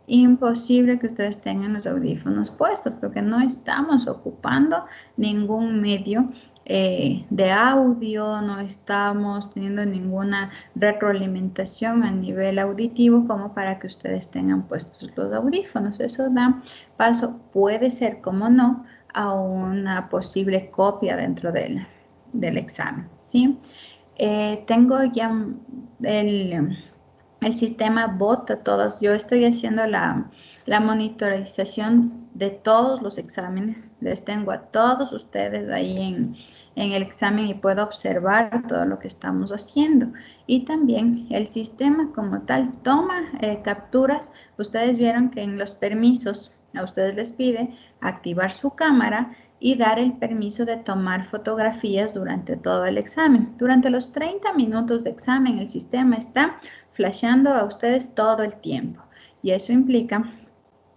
Imposible que ustedes tengan los audífonos puestos porque no estamos ocupando ningún medio de audio, no estamos teniendo ninguna retroalimentación a nivel auditivo como para que ustedes tengan puestos los audífonos. Eso da paso, puede ser como no, a una posible copia dentro del examen, ¿sí? Tengo ya el sistema bot a todos. Yo estoy haciendo la monitorización de todos los exámenes. Les tengo a todos ustedes ahí en el examen y puedo observar todo lo que estamos haciendo. Y también el sistema como tal toma capturas. Ustedes vieron que en los permisos a ustedes les pide activar su cámara y dar el permiso de tomar fotografías durante todo el examen. Durante los 30 minutos de examen, el sistema está flasheando a ustedes todo el tiempo. Y eso implica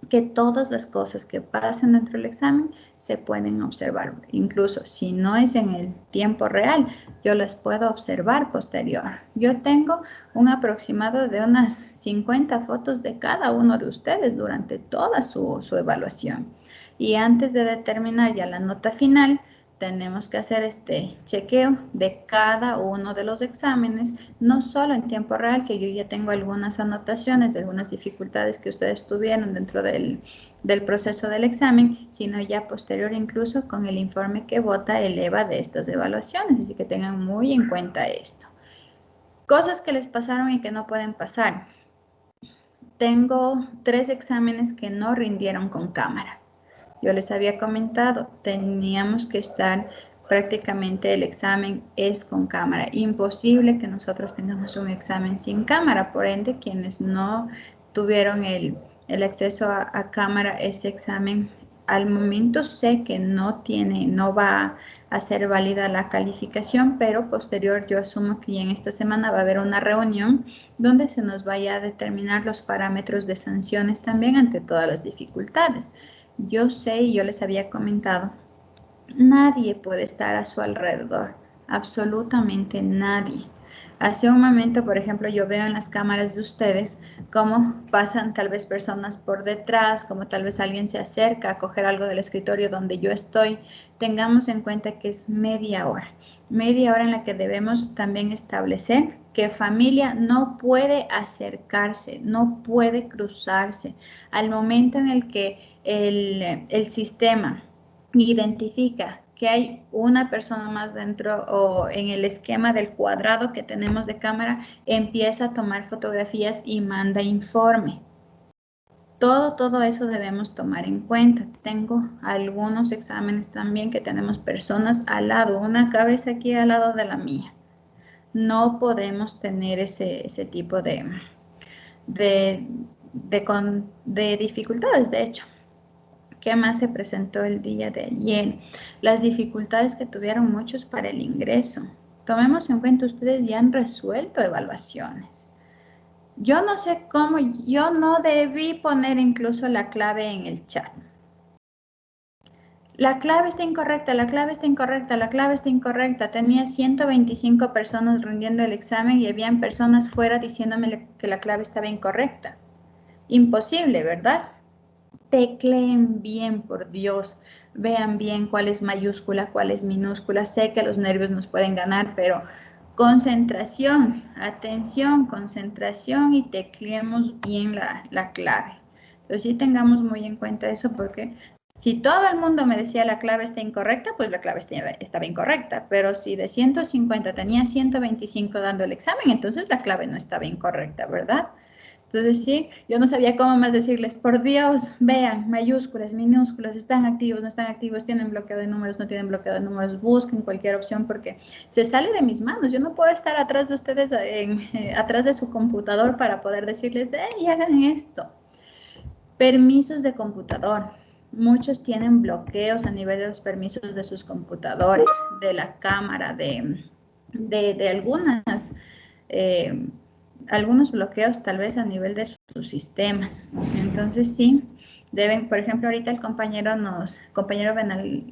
que todas las cosas que pasan dentro del examen se pueden observar. Incluso si no es en el tiempo real, yo las puedo observar posterior. Yo tengo un aproximado de unas 50 fotos de cada uno de ustedes durante toda su evaluación. Y antes de determinar ya la nota final, tenemos que hacer este chequeo de cada uno de los exámenes, no solo en tiempo real, que yo ya tengo algunas anotaciones de algunas dificultades que ustedes tuvieron dentro del proceso del examen, sino ya posterior incluso con el informe que vota el EVA de estas evaluaciones, así que tengan muy en cuenta esto. Cosas que les pasaron y que no pueden pasar. Tengo 3 exámenes que no rindieron con cámara. Yo les había comentado, teníamos que estar prácticamente el examen es con cámara. Imposible que nosotros tengamos un examen sin cámara. Por ende, quienes no tuvieron el acceso a cámara, ese examen al momento sé que no va a ser válida la calificación, pero posterior yo asumo que ya en esta semana va a haber una reunión donde se nos vaya a determinar los parámetros de sanciones también ante todas las dificultades. Yo sé y yo les había comentado, nadie puede estar a su alrededor, absolutamente nadie. Hace un momento, por ejemplo, yo veo en las cámaras de ustedes cómo pasan tal vez personas por detrás, como tal vez alguien se acerca a coger algo del escritorio donde yo estoy. Tengamos en cuenta que es media hora en la que debemos también establecer que familia no puede acercarse, no puede cruzarse. Al momento en el que el sistema identifica que hay una persona más dentro o en el esquema del cuadrado que tenemos de cámara, empieza a tomar fotografías y manda informe. Todo eso debemos tomar en cuenta. Tengo algunos exámenes también que tenemos personas al lado, una cabeza aquí al lado de la mía. No podemos tener ese tipo de dificultades, de hecho. ¿Qué más se presentó el día de ayer? Las dificultades que tuvieron muchos para el ingreso. Tomemos en cuenta, ustedes ya han resuelto evaluaciones. Yo no sé cómo, yo no debí poner incluso la clave en el chat. La clave está incorrecta, la clave está incorrecta, la clave está incorrecta. Tenía 125 personas rindiendo el examen y habían personas fuera diciéndome que la clave estaba incorrecta. Imposible, ¿verdad? Tecleen bien, por Dios. Vean bien cuál es mayúscula, cuál es minúscula. Sé que los nervios nos pueden ganar, pero concentración, atención, concentración y tecleemos bien la clave. Entonces sí tengamos muy en cuenta eso porque si todo el mundo me decía la clave está incorrecta, pues la clave estaba incorrecta. Pero si de 150 tenía 125 dando el examen, entonces la clave no estaba incorrecta, ¿verdad? Entonces, sí, yo no sabía cómo más decirles, por Dios, vean, mayúsculas, minúsculas, están activos, no están activos, tienen bloqueo de números, no tienen bloqueo de números, busquen cualquier opción porque se sale de mis manos. Yo no puedo estar atrás de ustedes, atrás de su computador para poder decirles, y hagan esto. Permisos de computador. Muchos tienen bloqueos a nivel de los permisos de sus computadores, de la cámara, de algunas... algunos bloqueos tal vez a nivel de sus sistemas. Entonces sí, deben, por ejemplo, ahorita el compañero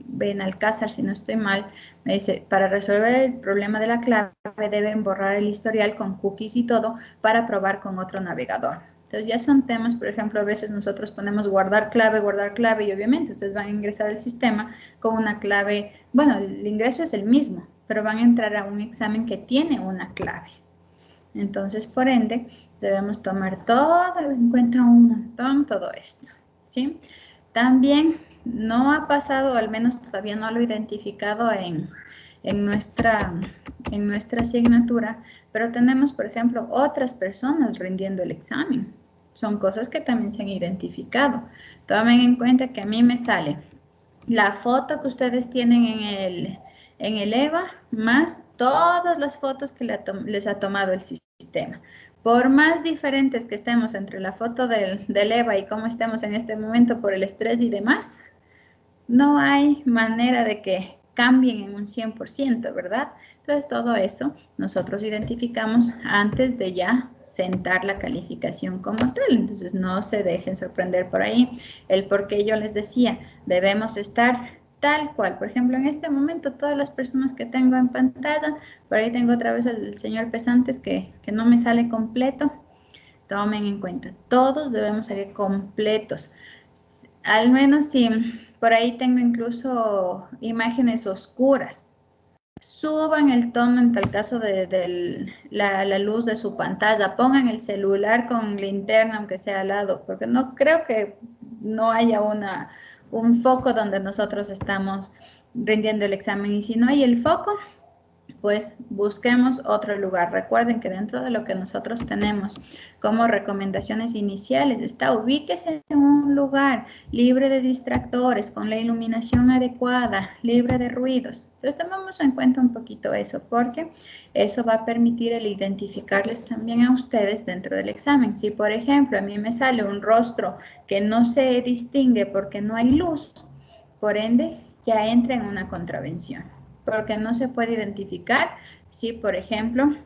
Benalcázar, si no estoy mal, me dice, para resolver el problema de la clave deben borrar el historial con cookies y todo para probar con otro navegador. Entonces ya son temas, por ejemplo, a veces nosotros ponemos guardar clave y obviamente ustedes van a ingresar al sistema con una clave, bueno, el ingreso es el mismo, pero van a entrar a un examen que tiene una clave. Entonces, por ende, debemos tomar todo en cuenta un montón todo esto, ¿sí? También no ha pasado, al menos todavía no lo he identificado en nuestra asignatura, pero tenemos, por ejemplo, otras personas rindiendo el examen. Son cosas que también se han identificado. Tomen en cuenta que a mí me sale la foto que ustedes tienen en el EVA, más todas las fotos que les ha tomado el sistema. Por más diferentes que estemos entre la foto del EVA y cómo estemos en este momento por el estrés y demás, no hay manera de que cambien en un 100%, ¿verdad? Entonces, todo eso nosotros identificamos antes de ya sentar la calificación como tal. Entonces, no se dejen sorprender por ahí. El por qué yo les decía, debemos estar tal cual. Por ejemplo, en este momento, todas las personas que tengo en pantalla, por ahí tengo otra vez el señor Pesantes que no me sale completo. Tomen en cuenta, todos debemos salir completos. Al menos si por ahí tengo incluso imágenes oscuras, suban el tono en tal caso de la luz de su pantalla, pongan el celular con linterna aunque sea al lado, porque no creo que no haya un foco donde nosotros estamos rindiendo el examen, y si no hay el foco, pues busquemos otro lugar. Recuerden que dentro de lo que nosotros tenemos como recomendaciones iniciales está ubíquese en un lugar libre de distractores, con la iluminación adecuada, libre de ruidos. Entonces tomemos en cuenta un poquito eso, porque eso va a permitir el identificarles también a ustedes dentro del examen. Si por ejemplo a mí me sale un rostro que no se distingue porque no hay luz, por ende ya entra en una contravención, porque no se puede identificar si, por ejemplo,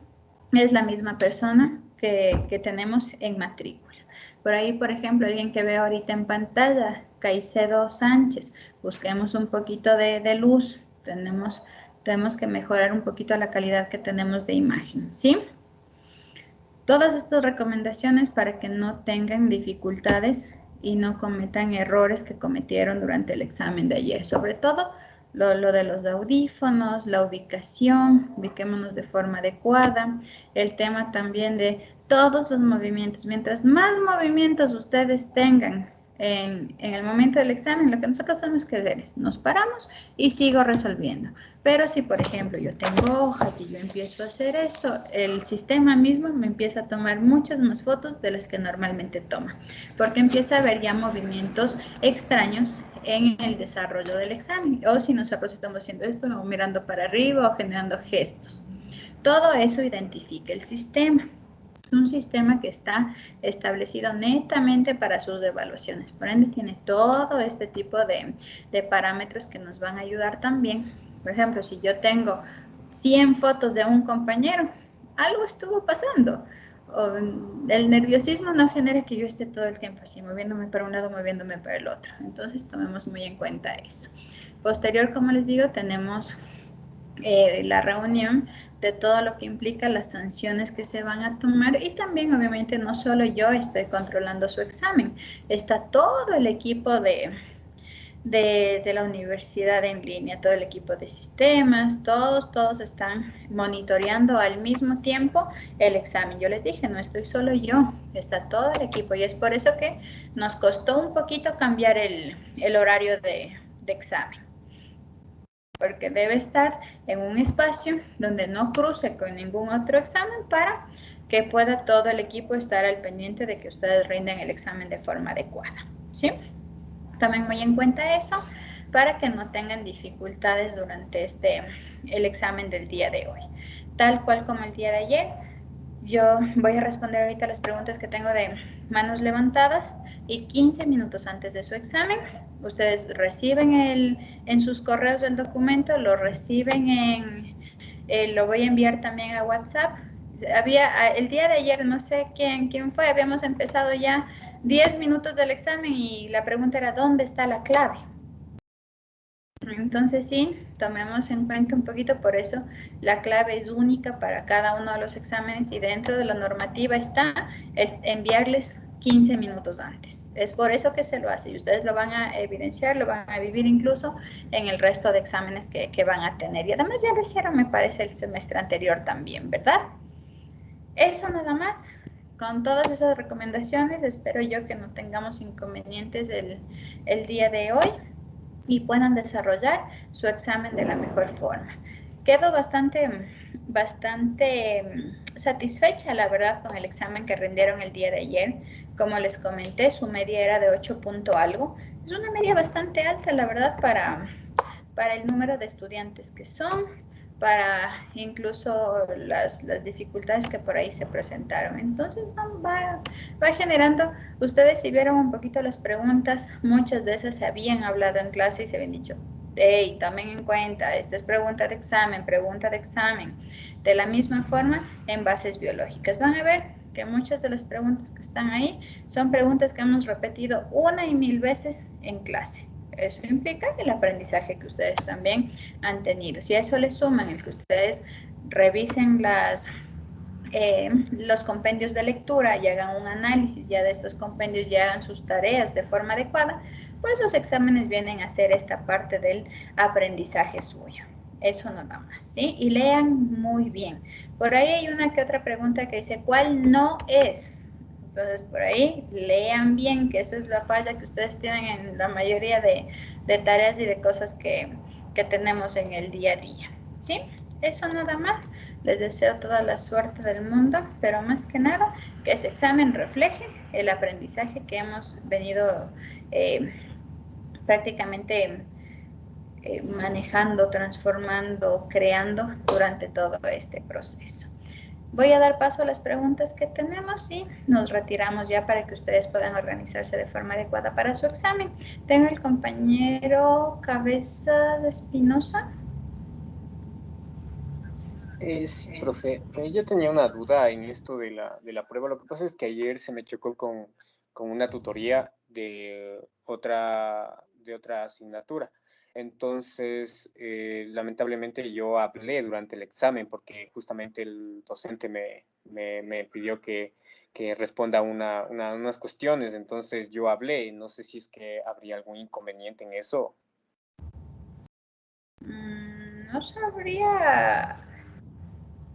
es la misma persona que tenemos en matrícula. Por ahí, por ejemplo, alguien que veo ahorita en pantalla, Caicedo Sánchez, busquemos un poquito de luz, tenemos que mejorar un poquito la calidad que tenemos de imagen, ¿sí? Todas estas recomendaciones para que no tengan dificultades y no cometan errores que cometieron durante el examen de ayer, sobre todo lo de los audífonos, la ubicación, ubiquémonos de forma adecuada, el tema también de todos los movimientos. Mientras más movimientos ustedes tengan en el momento del examen, lo que nosotros tenemos que hacer es, nos paramos y sigo resolviendo. Pero si, por ejemplo, yo tengo hojas y yo empiezo a hacer esto, el sistema mismo me empieza a tomar muchas más fotos de las que normalmente toma, porque empieza a haber ya movimientos extraños en el desarrollo del examen, o si nosotros estamos haciendo esto, o mirando para arriba o generando gestos. Todo eso identifica el sistema. Un sistema que está establecido netamente para sus evaluaciones. Por ende, tiene todo este tipo de parámetros que nos van a ayudar también. Por ejemplo, si yo tengo 100 fotos de un compañero, algo estuvo pasando. O el nerviosismo no genera que yo esté todo el tiempo así, moviéndome para un lado, moviéndome para el otro. Entonces, tomemos muy en cuenta eso. Posterior, como les digo, tenemos la reunión de todo lo que implica las sanciones que se van a tomar, y también obviamente no solo yo estoy controlando su examen, está todo el equipo de la universidad en línea, todo el equipo de sistemas, todos están monitoreando al mismo tiempo el examen. Yo les dije, no estoy solo yo, está todo el equipo, y es por eso que nos costó un poquito cambiar el horario de examen, porque debe estar en un espacio donde no cruce con ningún otro examen para que pueda todo el equipo estar al pendiente de que ustedes rinden el examen de forma adecuada, ¿sí? Tomen muy en cuenta eso para que no tengan dificultades durante el examen del día de hoy. Tal cual como el día de ayer, yo voy a responder ahorita las preguntas que tengo de manos levantadas, y 15 minutos antes de su examen, ustedes reciben en sus correos el documento, lo reciben lo voy a enviar también a WhatsApp. El día de ayer, no sé quién fue, habíamos empezado ya 10 minutos del examen y la pregunta era, ¿dónde está la clave? Entonces sí, tomemos en cuenta un poquito, por eso la clave es única para cada uno de los exámenes, y dentro de la normativa está el enviarles 15 minutos antes. Es por eso que se lo hace, y ustedes lo van a evidenciar, lo van a vivir incluso en el resto de exámenes que van a tener. Y además ya lo hicieron, me parece, el semestre anterior también, ¿verdad? Eso nada más. Con todas esas recomendaciones, espero yo que no tengamos inconvenientes el día de hoy y puedan desarrollar su examen de la mejor forma. Quedo bastante satisfecha, la verdad, con el examen que rindieron el día de ayer. Como les comenté, su media era de 8 punto algo. Es una media bastante alta, la verdad, para para el número de estudiantes que son, para incluso las dificultades que por ahí se presentaron. Entonces va generando, ustedes si vieron un poquito las preguntas, muchas de esas se habían hablado en clase y se habían dicho, hey, tomen en cuenta, esta es pregunta de examen. De la misma forma, en bases biológicas. Van a ver que muchas de las preguntas que están ahí son preguntas que hemos repetido 1 y 1000 veces en clase. Eso implica el aprendizaje que ustedes también han tenido. Si a eso le suman el que ustedes revisen los compendios de lectura y hagan un análisis ya de estos compendios y hagan sus tareas de forma adecuada, pues los exámenes vienen a ser esta parte del aprendizaje suyo. Eso no da más, ¿sí? Y lean muy bien. Por ahí hay una que otra pregunta que dice, ¿cuál no es? Entonces, por ahí, lean bien, que eso es la falla que ustedes tienen en la mayoría de tareas y de cosas que tenemos en el día a día, ¿sí? Eso nada más. Les deseo toda la suerte del mundo, pero más que nada, que ese examen refleje el aprendizaje que hemos venido prácticamente manejando, transformando, creando durante todo este proceso. Voy a dar paso a las preguntas que tenemos y nos retiramos ya para que ustedes puedan organizarse de forma adecuada para su examen. Tengo el compañero Cabezas Espinosa. Sí, profe. Yo tenía una duda en esto de la prueba. Lo que pasa es que ayer se me chocó con una tutoría de otra asignatura. Entonces, lamentablemente yo hablé durante el examen porque justamente el docente me pidió que responda unas cuestiones. Entonces yo hablé. No sé si es que habría algún inconveniente en eso. No sabría...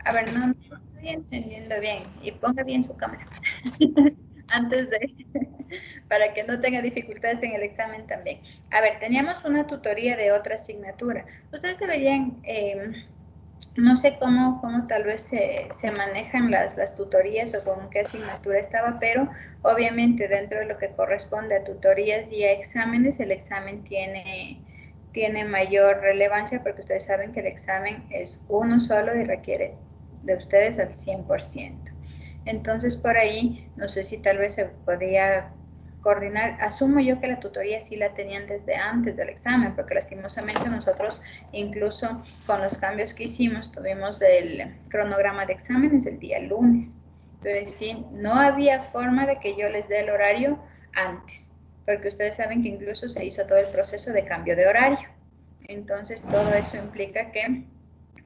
A ver, no estoy entendiendo bien. Y ponga bien su cámara. Antes de... para que no tenga dificultades en el examen también. A ver, teníamos una tutoría de otra asignatura. Ustedes deberían... no sé cómo tal vez se manejan las tutorías o con qué asignatura estaba, pero obviamente dentro de lo que corresponde a tutorías y a exámenes, el examen tiene mayor relevancia porque ustedes saben que el examen es uno solo y requiere de ustedes al 100%. Entonces, por ahí, no sé si tal vez se podía coordinar. Asumo yo que la tutoría sí la tenían desde antes del examen, porque lastimosamente nosotros, incluso con los cambios que hicimos, tuvimos el cronograma de exámenes el día lunes. Entonces, sí, no había forma de que yo les dé el horario antes, porque ustedes saben que incluso se hizo todo el proceso de cambio de horario. Entonces, todo eso implica que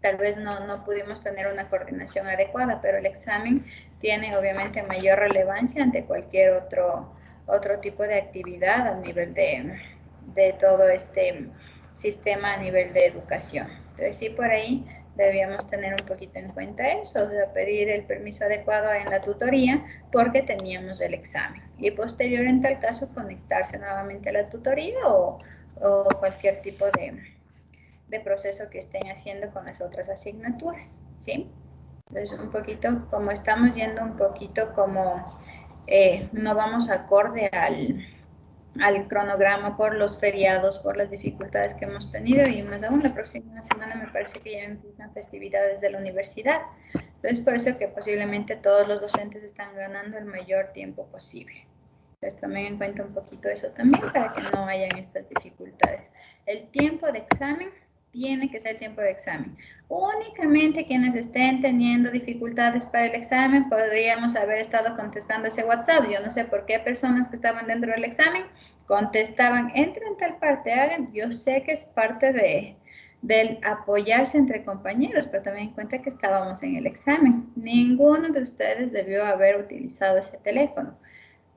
tal vez no pudimos tener una coordinación adecuada, pero el examen tiene obviamente mayor relevancia ante cualquier otro tipo de actividad a nivel de todo este sistema a nivel de educación. Entonces, sí, por ahí debíamos tener un poquito en cuenta eso, o sea, pedir el permiso adecuado en la tutoría porque teníamos el examen. Y posterior, en tal caso, conectarse nuevamente a la tutoría o cualquier tipo de proceso que estén haciendo con las otras asignaturas, ¿sí? Entonces, un poquito, como estamos yendo un poquito como no vamos acorde al cronograma por los feriados, por las dificultades que hemos tenido y más aún la próxima semana me parece que ya empiezan festividades de la universidad. Entonces, por eso que posiblemente todos los docentes están ganando el mayor tiempo posible. Entonces, tomen en cuenta un poquito eso también para que no hayan estas dificultades. El tiempo de examen tiene que ser el tiempo de examen. Únicamente quienes estén teniendo dificultades para el examen podríamos haber estado contestando ese WhatsApp. Yo no sé por qué personas que estaban dentro del examen contestaban, entren en tal parte, hagan. Yo sé que es parte del apoyarse entre compañeros, pero también en cuenta que estábamos en el examen. Ninguno de ustedes debió haber utilizado ese teléfono,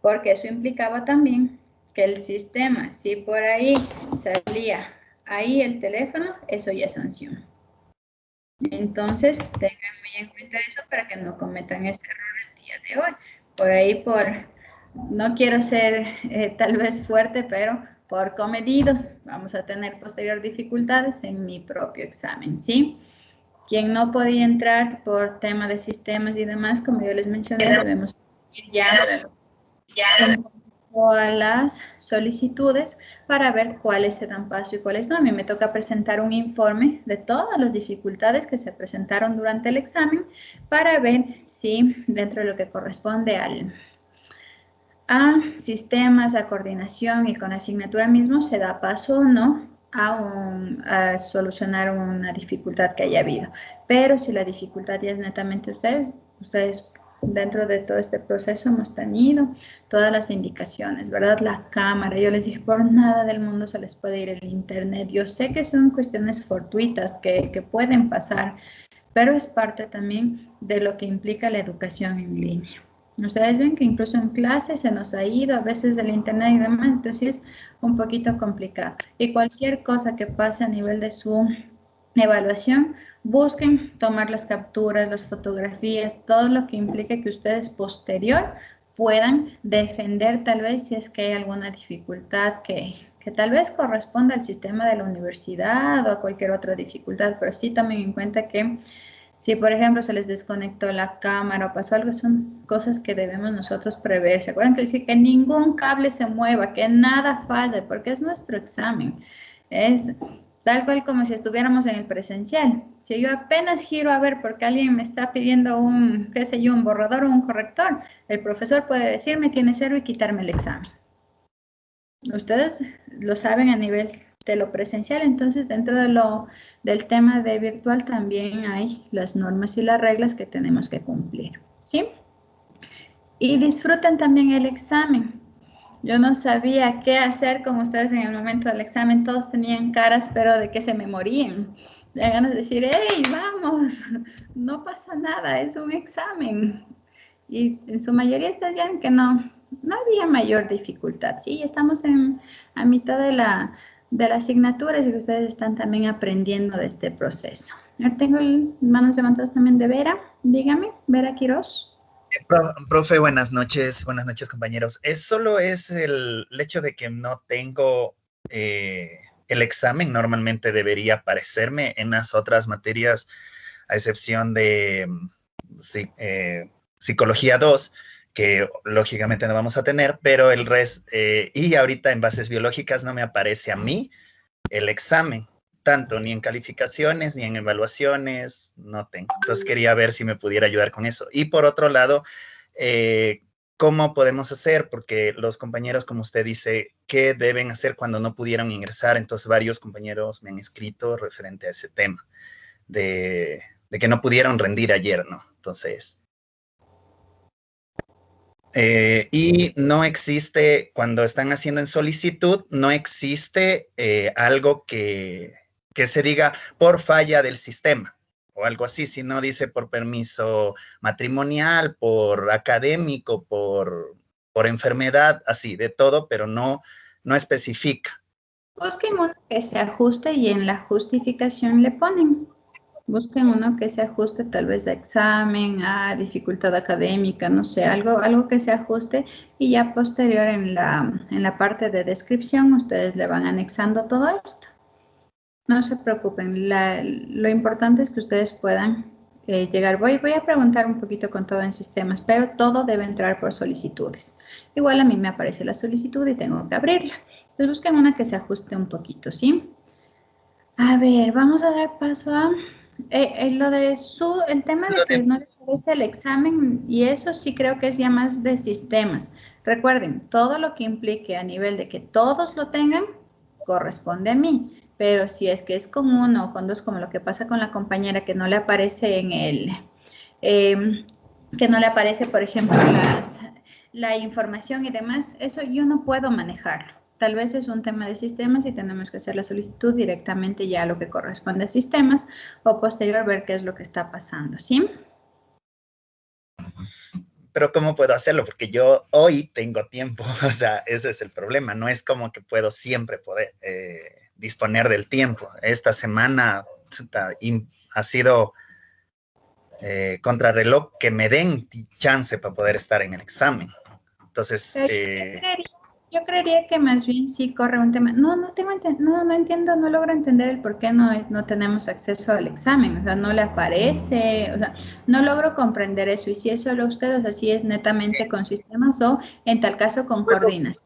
porque eso implicaba también que el sistema, si por ahí salía ahí el teléfono, eso ya es sanción. Entonces, tengan muy en cuenta eso para que no cometan ese error el día de hoy. Por ahí, no quiero ser tal vez fuerte, pero por comedidos vamos a tener posterior dificultades en mi propio examen, ¿sí? Quien no podía entrar por tema de sistemas y demás, como yo les mencioné, debemos ir ya todas las solicitudes para ver cuáles se dan paso y cuáles no. A mí me toca presentar un informe de todas las dificultades que se presentaron durante el examen para ver si dentro de lo que corresponde a sistemas, a coordinación y con asignatura mismo se da paso o no a solucionar una dificultad que haya habido. Pero si la dificultad ya es netamente ustedes dentro de todo este proceso hemos tenido todas las indicaciones, ¿verdad? La cámara, yo les dije, por nada del mundo se les puede ir el internet. Yo sé que son cuestiones fortuitas que pueden pasar, pero es parte también de lo que implica la educación en línea. Ustedes ven que incluso en clase se nos ha ido a veces el internet y demás, entonces es un poquito complicado. Y cualquier cosa que pase a nivel de su evaluación, busquen tomar las capturas, las fotografías, todo lo que implique que ustedes posterior puedan defender tal vez si es que hay alguna dificultad que tal vez corresponda al sistema de la universidad o a cualquier otra dificultad, pero sí tomen en cuenta que si, por ejemplo, se les desconectó la cámara o pasó algo, son cosas que debemos nosotros prever. ¿Se acuerdan que dice que ningún cable se mueva, que nada falle, porque es nuestro examen? Es tal cual como si estuviéramos en el presencial. Si yo apenas giro a ver porque alguien me está pidiendo un, qué sé yo, un borrador o un corrector, el profesor puede decirme tiene 0 y quitarme el examen. Ustedes lo saben a nivel de lo presencial, entonces dentro del tema de virtual también hay las normas y las reglas que tenemos que cumplir, ¿sí? Y disfruten también el examen. Yo no sabía qué hacer con ustedes en el momento del examen, todos tenían caras, pero de que se me morían. De ganas de decir, hey, vamos, no pasa nada, es un examen. Y en su mayoría estarían que no había mayor dificultad. Sí, estamos a mitad de la asignatura y que ustedes están también aprendiendo de este proceso. Ahora tengo manos levantadas también de Vera. Dígame, Vera Quiroz. Profe, buenas noches compañeros. Solo es el hecho de que no tengo el examen, normalmente debería aparecerme en las otras materias, a excepción de Psicología 2, que lógicamente no vamos a tener, pero el resto, y ahorita en bases biológicas no me aparece a mí el examen, tanto ni en calificaciones ni en evaluaciones, no tengo. Entonces quería ver si me pudiera ayudar con eso. Y por otro lado, ¿cómo podemos hacer? Porque los compañeros, como usted dice, ¿qué deben hacer cuando no pudieron ingresar? Entonces varios compañeros me han escrito referente a ese tema, de que no pudieron rendir ayer, ¿no? Entonces... y no existe, cuando están haciendo en solicitud, no existe algo que se diga por falla del sistema o algo así, sino dice por permiso matrimonial, por académico, por enfermedad, así, de todo, pero no especifica. Busquen uno que se ajuste y en la justificación le ponen. Busquen uno que se ajuste tal vez a examen, a dificultad académica, no sé, algo que se ajuste y ya posterior en la parte de descripción ustedes le van anexando todo esto. No se preocupen, lo importante es que ustedes puedan llegar. Voy a preguntar un poquito con todo en sistemas, pero todo debe entrar por solicitudes. Igual a mí me aparece la solicitud y tengo que abrirla. Entonces busquen una que se ajuste un poquito, ¿sí? A ver, vamos a dar paso a... el tema de que no les aparece el examen, y eso sí creo que es ya más de sistemas. Recuerden, todo lo que implique a nivel de que todos lo tengan, corresponde a mí. Pero si es que es con uno o con dos, como lo que pasa con la compañera que no le aparece en que no le aparece, por ejemplo, la información y demás, eso yo no puedo manejarlo. Tal vez es un tema de sistemas y tenemos que hacer la solicitud directamente ya a lo que corresponde a sistemas o posterior ver qué es lo que está pasando, ¿sí? Pero ¿cómo puedo hacerlo? Porque yo hoy tengo tiempo, o sea, ese es el problema. No es como que puedo siempre poder disponer del tiempo. Esta semana ha sido contrarreloj que me den chance para poder estar en el examen. Entonces... Yo creería que más bien sí corre un tema. No, no entiendo, no logro entender el por qué no tenemos acceso al examen. O sea, no le aparece, o sea, no logro comprender eso. Y si es solo usted, o sea, si es netamente con sistemas o en tal caso con ¿Puedo, coordinas.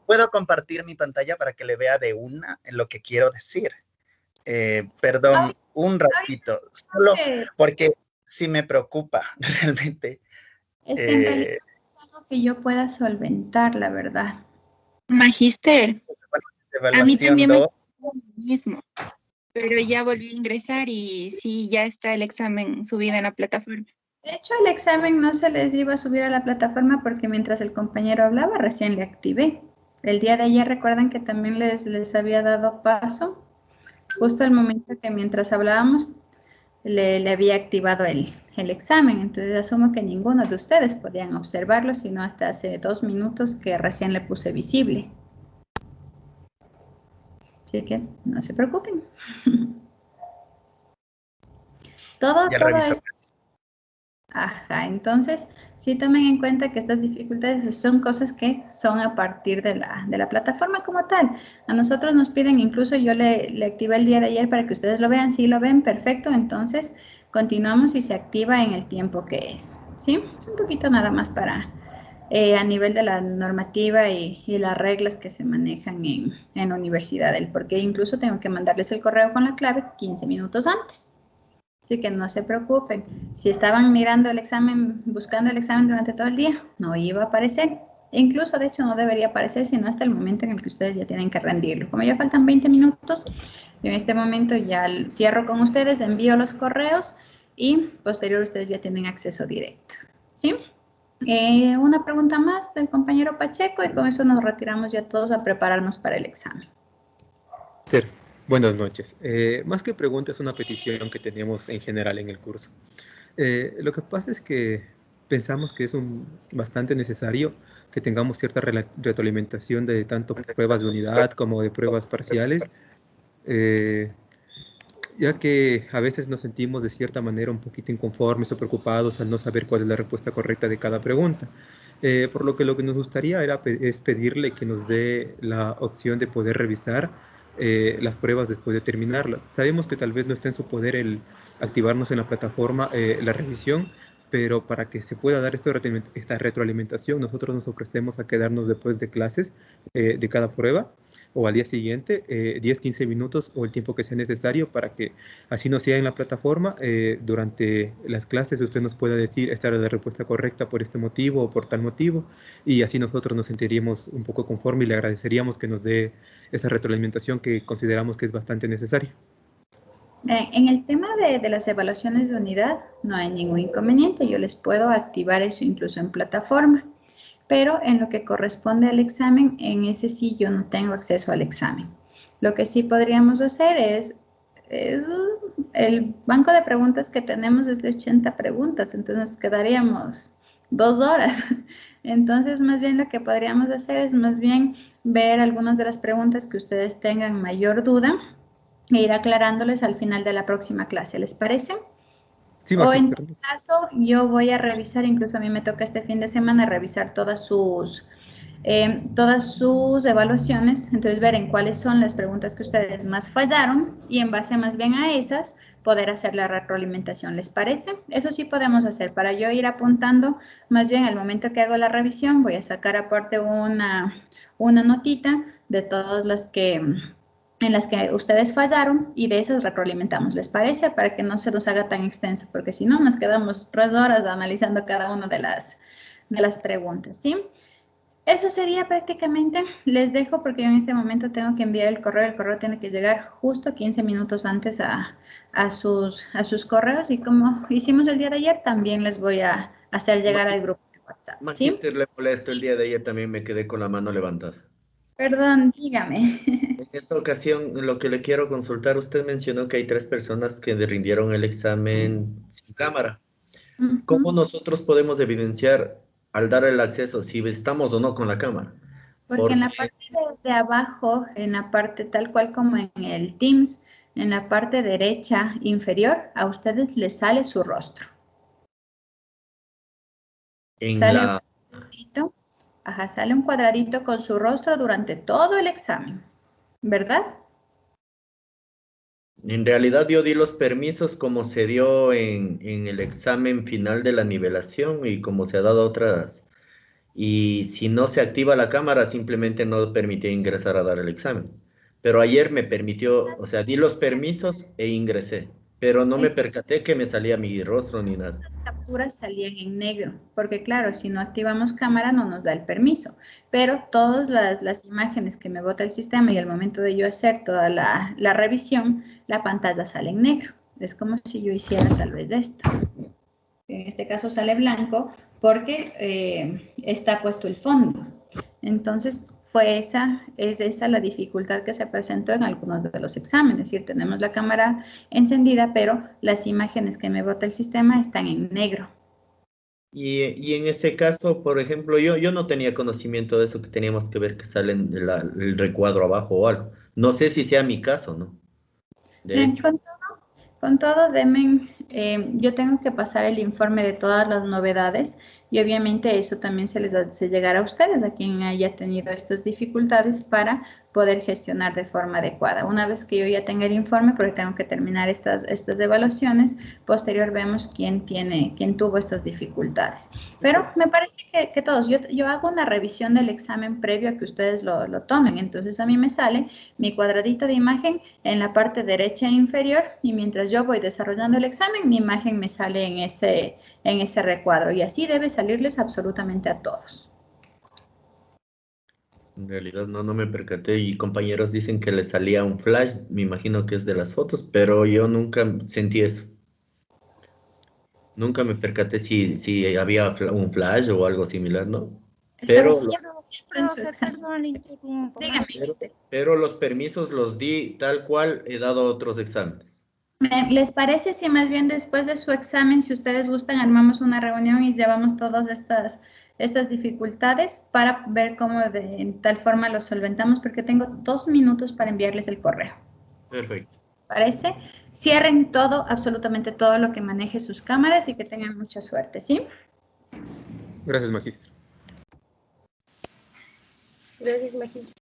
puedo compartir mi pantalla para que le vea de una lo que quiero decir? Perdón, un ratito, solo Eh, porque sí me preocupa realmente. Es que en realidad eh, es algo que yo pueda solventar, la verdad. Magister, a mí Evaluación también me 2. pasó lo mismo, pero ya volví a ingresar y sí, ya está el examen subido en la plataforma. De hecho, el examen no se les iba a subir a la plataforma porque mientras el compañero hablaba, recién le activé. El día de ayer, recuerdan que también les había dado paso, justo el momento que mientras hablábamos le había activado el examen. Entonces, asumo que ninguno de ustedes podían observarlo, sino hasta hace 2 minutos que recién le puse visible. Así que no se preocupen. Todo Ya reviso. esto. Ajá, entonces sí tomen en cuenta que estas dificultades son cosas que son a partir de la plataforma como tal. A nosotros nos piden, incluso yo le activé el día de ayer para que ustedes lo vean. Si lo ven, perfecto. Entonces continuamos y se activa en el tiempo que es. ¿Sí? Es un poquito nada más para a nivel de la normativa y las reglas que se manejan en la universidad. El por qué incluso tengo que mandarles el correo con la clave 15 minutos antes. Así que no se preocupen. Si estaban mirando el examen, buscando el examen durante todo el día, no iba a aparecer. Incluso, de hecho, no debería aparecer sino hasta el momento en el que ustedes ya tienen que rendirlo. Como ya faltan 20 minutos, yo en este momento ya cierro con ustedes, envío los correos y posterior ustedes ya tienen acceso directo. ¿Sí? Una pregunta más del compañero Pacheco y con eso nos retiramos ya todos a prepararnos para el examen. Ser, buenas noches. Más que pregunta, es una petición que tenemos en general en el curso. Lo que pasa es que pensamos que es bastante necesario que tengamos cierta retroalimentación de tanto pruebas de unidad como de pruebas parciales, ya que a veces nos sentimos de cierta manera un poquito inconformes o preocupados al no saber cuál es la respuesta correcta de cada pregunta. Por lo que nos gustaría es pedirle que nos dé la opción de poder revisar las pruebas después de terminarlas. Sabemos que tal vez no está en su poder el activarnos en la plataforma la revisión, pero para que se pueda dar esta retroalimentación, nosotros nos ofrecemos a quedarnos después de clases de cada prueba o al día siguiente, 10, 15 minutos o el tiempo que sea necesario para que así no sea en la plataforma. Durante las clases usted nos pueda decir esta era la respuesta correcta por este motivo o por tal motivo, y así nosotros nos sentiríamos un poco conformes y le agradeceríamos que nos dé esa retroalimentación que consideramos que es bastante necesaria. En el tema de las evaluaciones de unidad no hay ningún inconveniente, yo les puedo activar eso incluso en plataforma, pero en lo que corresponde al examen, en ese sí yo no tengo acceso al examen. Lo que sí podríamos hacer es el banco de preguntas que tenemos es de 80 preguntas, entonces nos quedaríamos 2 horas. Entonces, más bien lo que podríamos hacer es más bien ver algunas de las preguntas que ustedes tengan mayor duda e ir aclarándoles al final de la próxima clase, ¿les parece? Sí, O en Magister. tu caso, yo voy a revisar, incluso a mí me toca este fin de semana revisar todas sus evaluaciones, entonces ver en cuáles son las preguntas que ustedes más fallaron y en base más bien a esas poder hacer la retroalimentación, ¿les parece? Eso sí podemos hacer, para yo ir apuntando, más bien al momento que hago la revisión voy a sacar aparte una notita de todas las que en las que ustedes fallaron y de esas retroalimentamos, ¿les parece? Para que no se nos haga tan extenso, porque si no nos quedamos 3 horas analizando cada una de las preguntas, ¿sí? Eso sería prácticamente, les dejo porque yo en este momento tengo que enviar el correo tiene que llegar justo 15 minutos antes a sus correos y como hicimos el día de ayer, también les voy a hacer llegar al grupo de WhatsApp, ¿sí? Magister, le molesto, el día de ayer también me quedé con la mano levantada. Perdón, dígame. En esta ocasión, lo que le quiero consultar, usted mencionó que hay 3 personas que rindieron el examen sin cámara. ¿Cómo nosotros podemos evidenciar al dar el acceso si estamos o no con la cámara? Porque en la parte de abajo, en la parte tal cual como en el Teams, en la parte derecha inferior, a ustedes les sale su rostro. En Sale la... un poquito Ajá, sale un cuadradito con su rostro durante todo el examen, ¿verdad? En realidad yo di los permisos como se dio en el examen final de la nivelación y como se ha dado otras. Y si no se activa la cámara, simplemente no permitía ingresar a dar el examen. Pero ayer me permitió, o sea, di los permisos e ingresé, pero no me percaté que me salía mi rostro ni nada. Las capturas salían en negro, porque claro, si no activamos cámara no nos da el permiso, pero todas las imágenes que me bota el sistema y al momento de yo hacer toda la revisión, la pantalla sale en negro. Es como si yo hiciera tal vez esto. En este caso sale blanco porque está puesto el fondo. Entonces, es esa la dificultad que se presentó en algunos de los exámenes. Es decir, tenemos la cámara encendida, pero las imágenes que me bota el sistema están en negro. Y en ese caso, por ejemplo, yo no tenía conocimiento de eso, que teníamos que ver que sale el recuadro abajo o algo. No sé si sea mi caso, ¿no? De hecho. Con todo, yo tengo que pasar el informe de todas las novedades y obviamente eso también se llegará a ustedes, a quien haya tenido estas dificultades para poder gestionar de forma adecuada. Una vez que yo ya tenga el informe, porque tengo que terminar estas evaluaciones, posterior vemos quién tuvo estas dificultades. Pero me parece que todos, yo hago una revisión del examen previo a que ustedes lo tomen, entonces a mí me sale mi cuadradito de imagen en la parte derecha inferior y mientras yo voy desarrollando el examen, mi imagen me sale en ese recuadro y así debe salirles absolutamente a todos. En realidad no me percaté y compañeros dicen que le salía un flash, me imagino que es de las fotos, pero yo nunca sentí eso. Nunca me percaté si había un flash o algo similar, ¿no? Pero Siempre en su examen. Perdón, le interrumpo. pero los permisos los di tal cual he dado otros exámenes. ¿Les parece si más bien después de su examen, si ustedes gustan, armamos una reunión y llevamos todas estas dificultades para ver cómo de tal forma los solventamos? Porque tengo 2 minutos para enviarles el correo. Perfecto. ¿Les parece? Cierren todo, absolutamente todo lo que maneje sus cámaras y que tengan mucha suerte, ¿sí? Gracias, magistro. Gracias, magistro.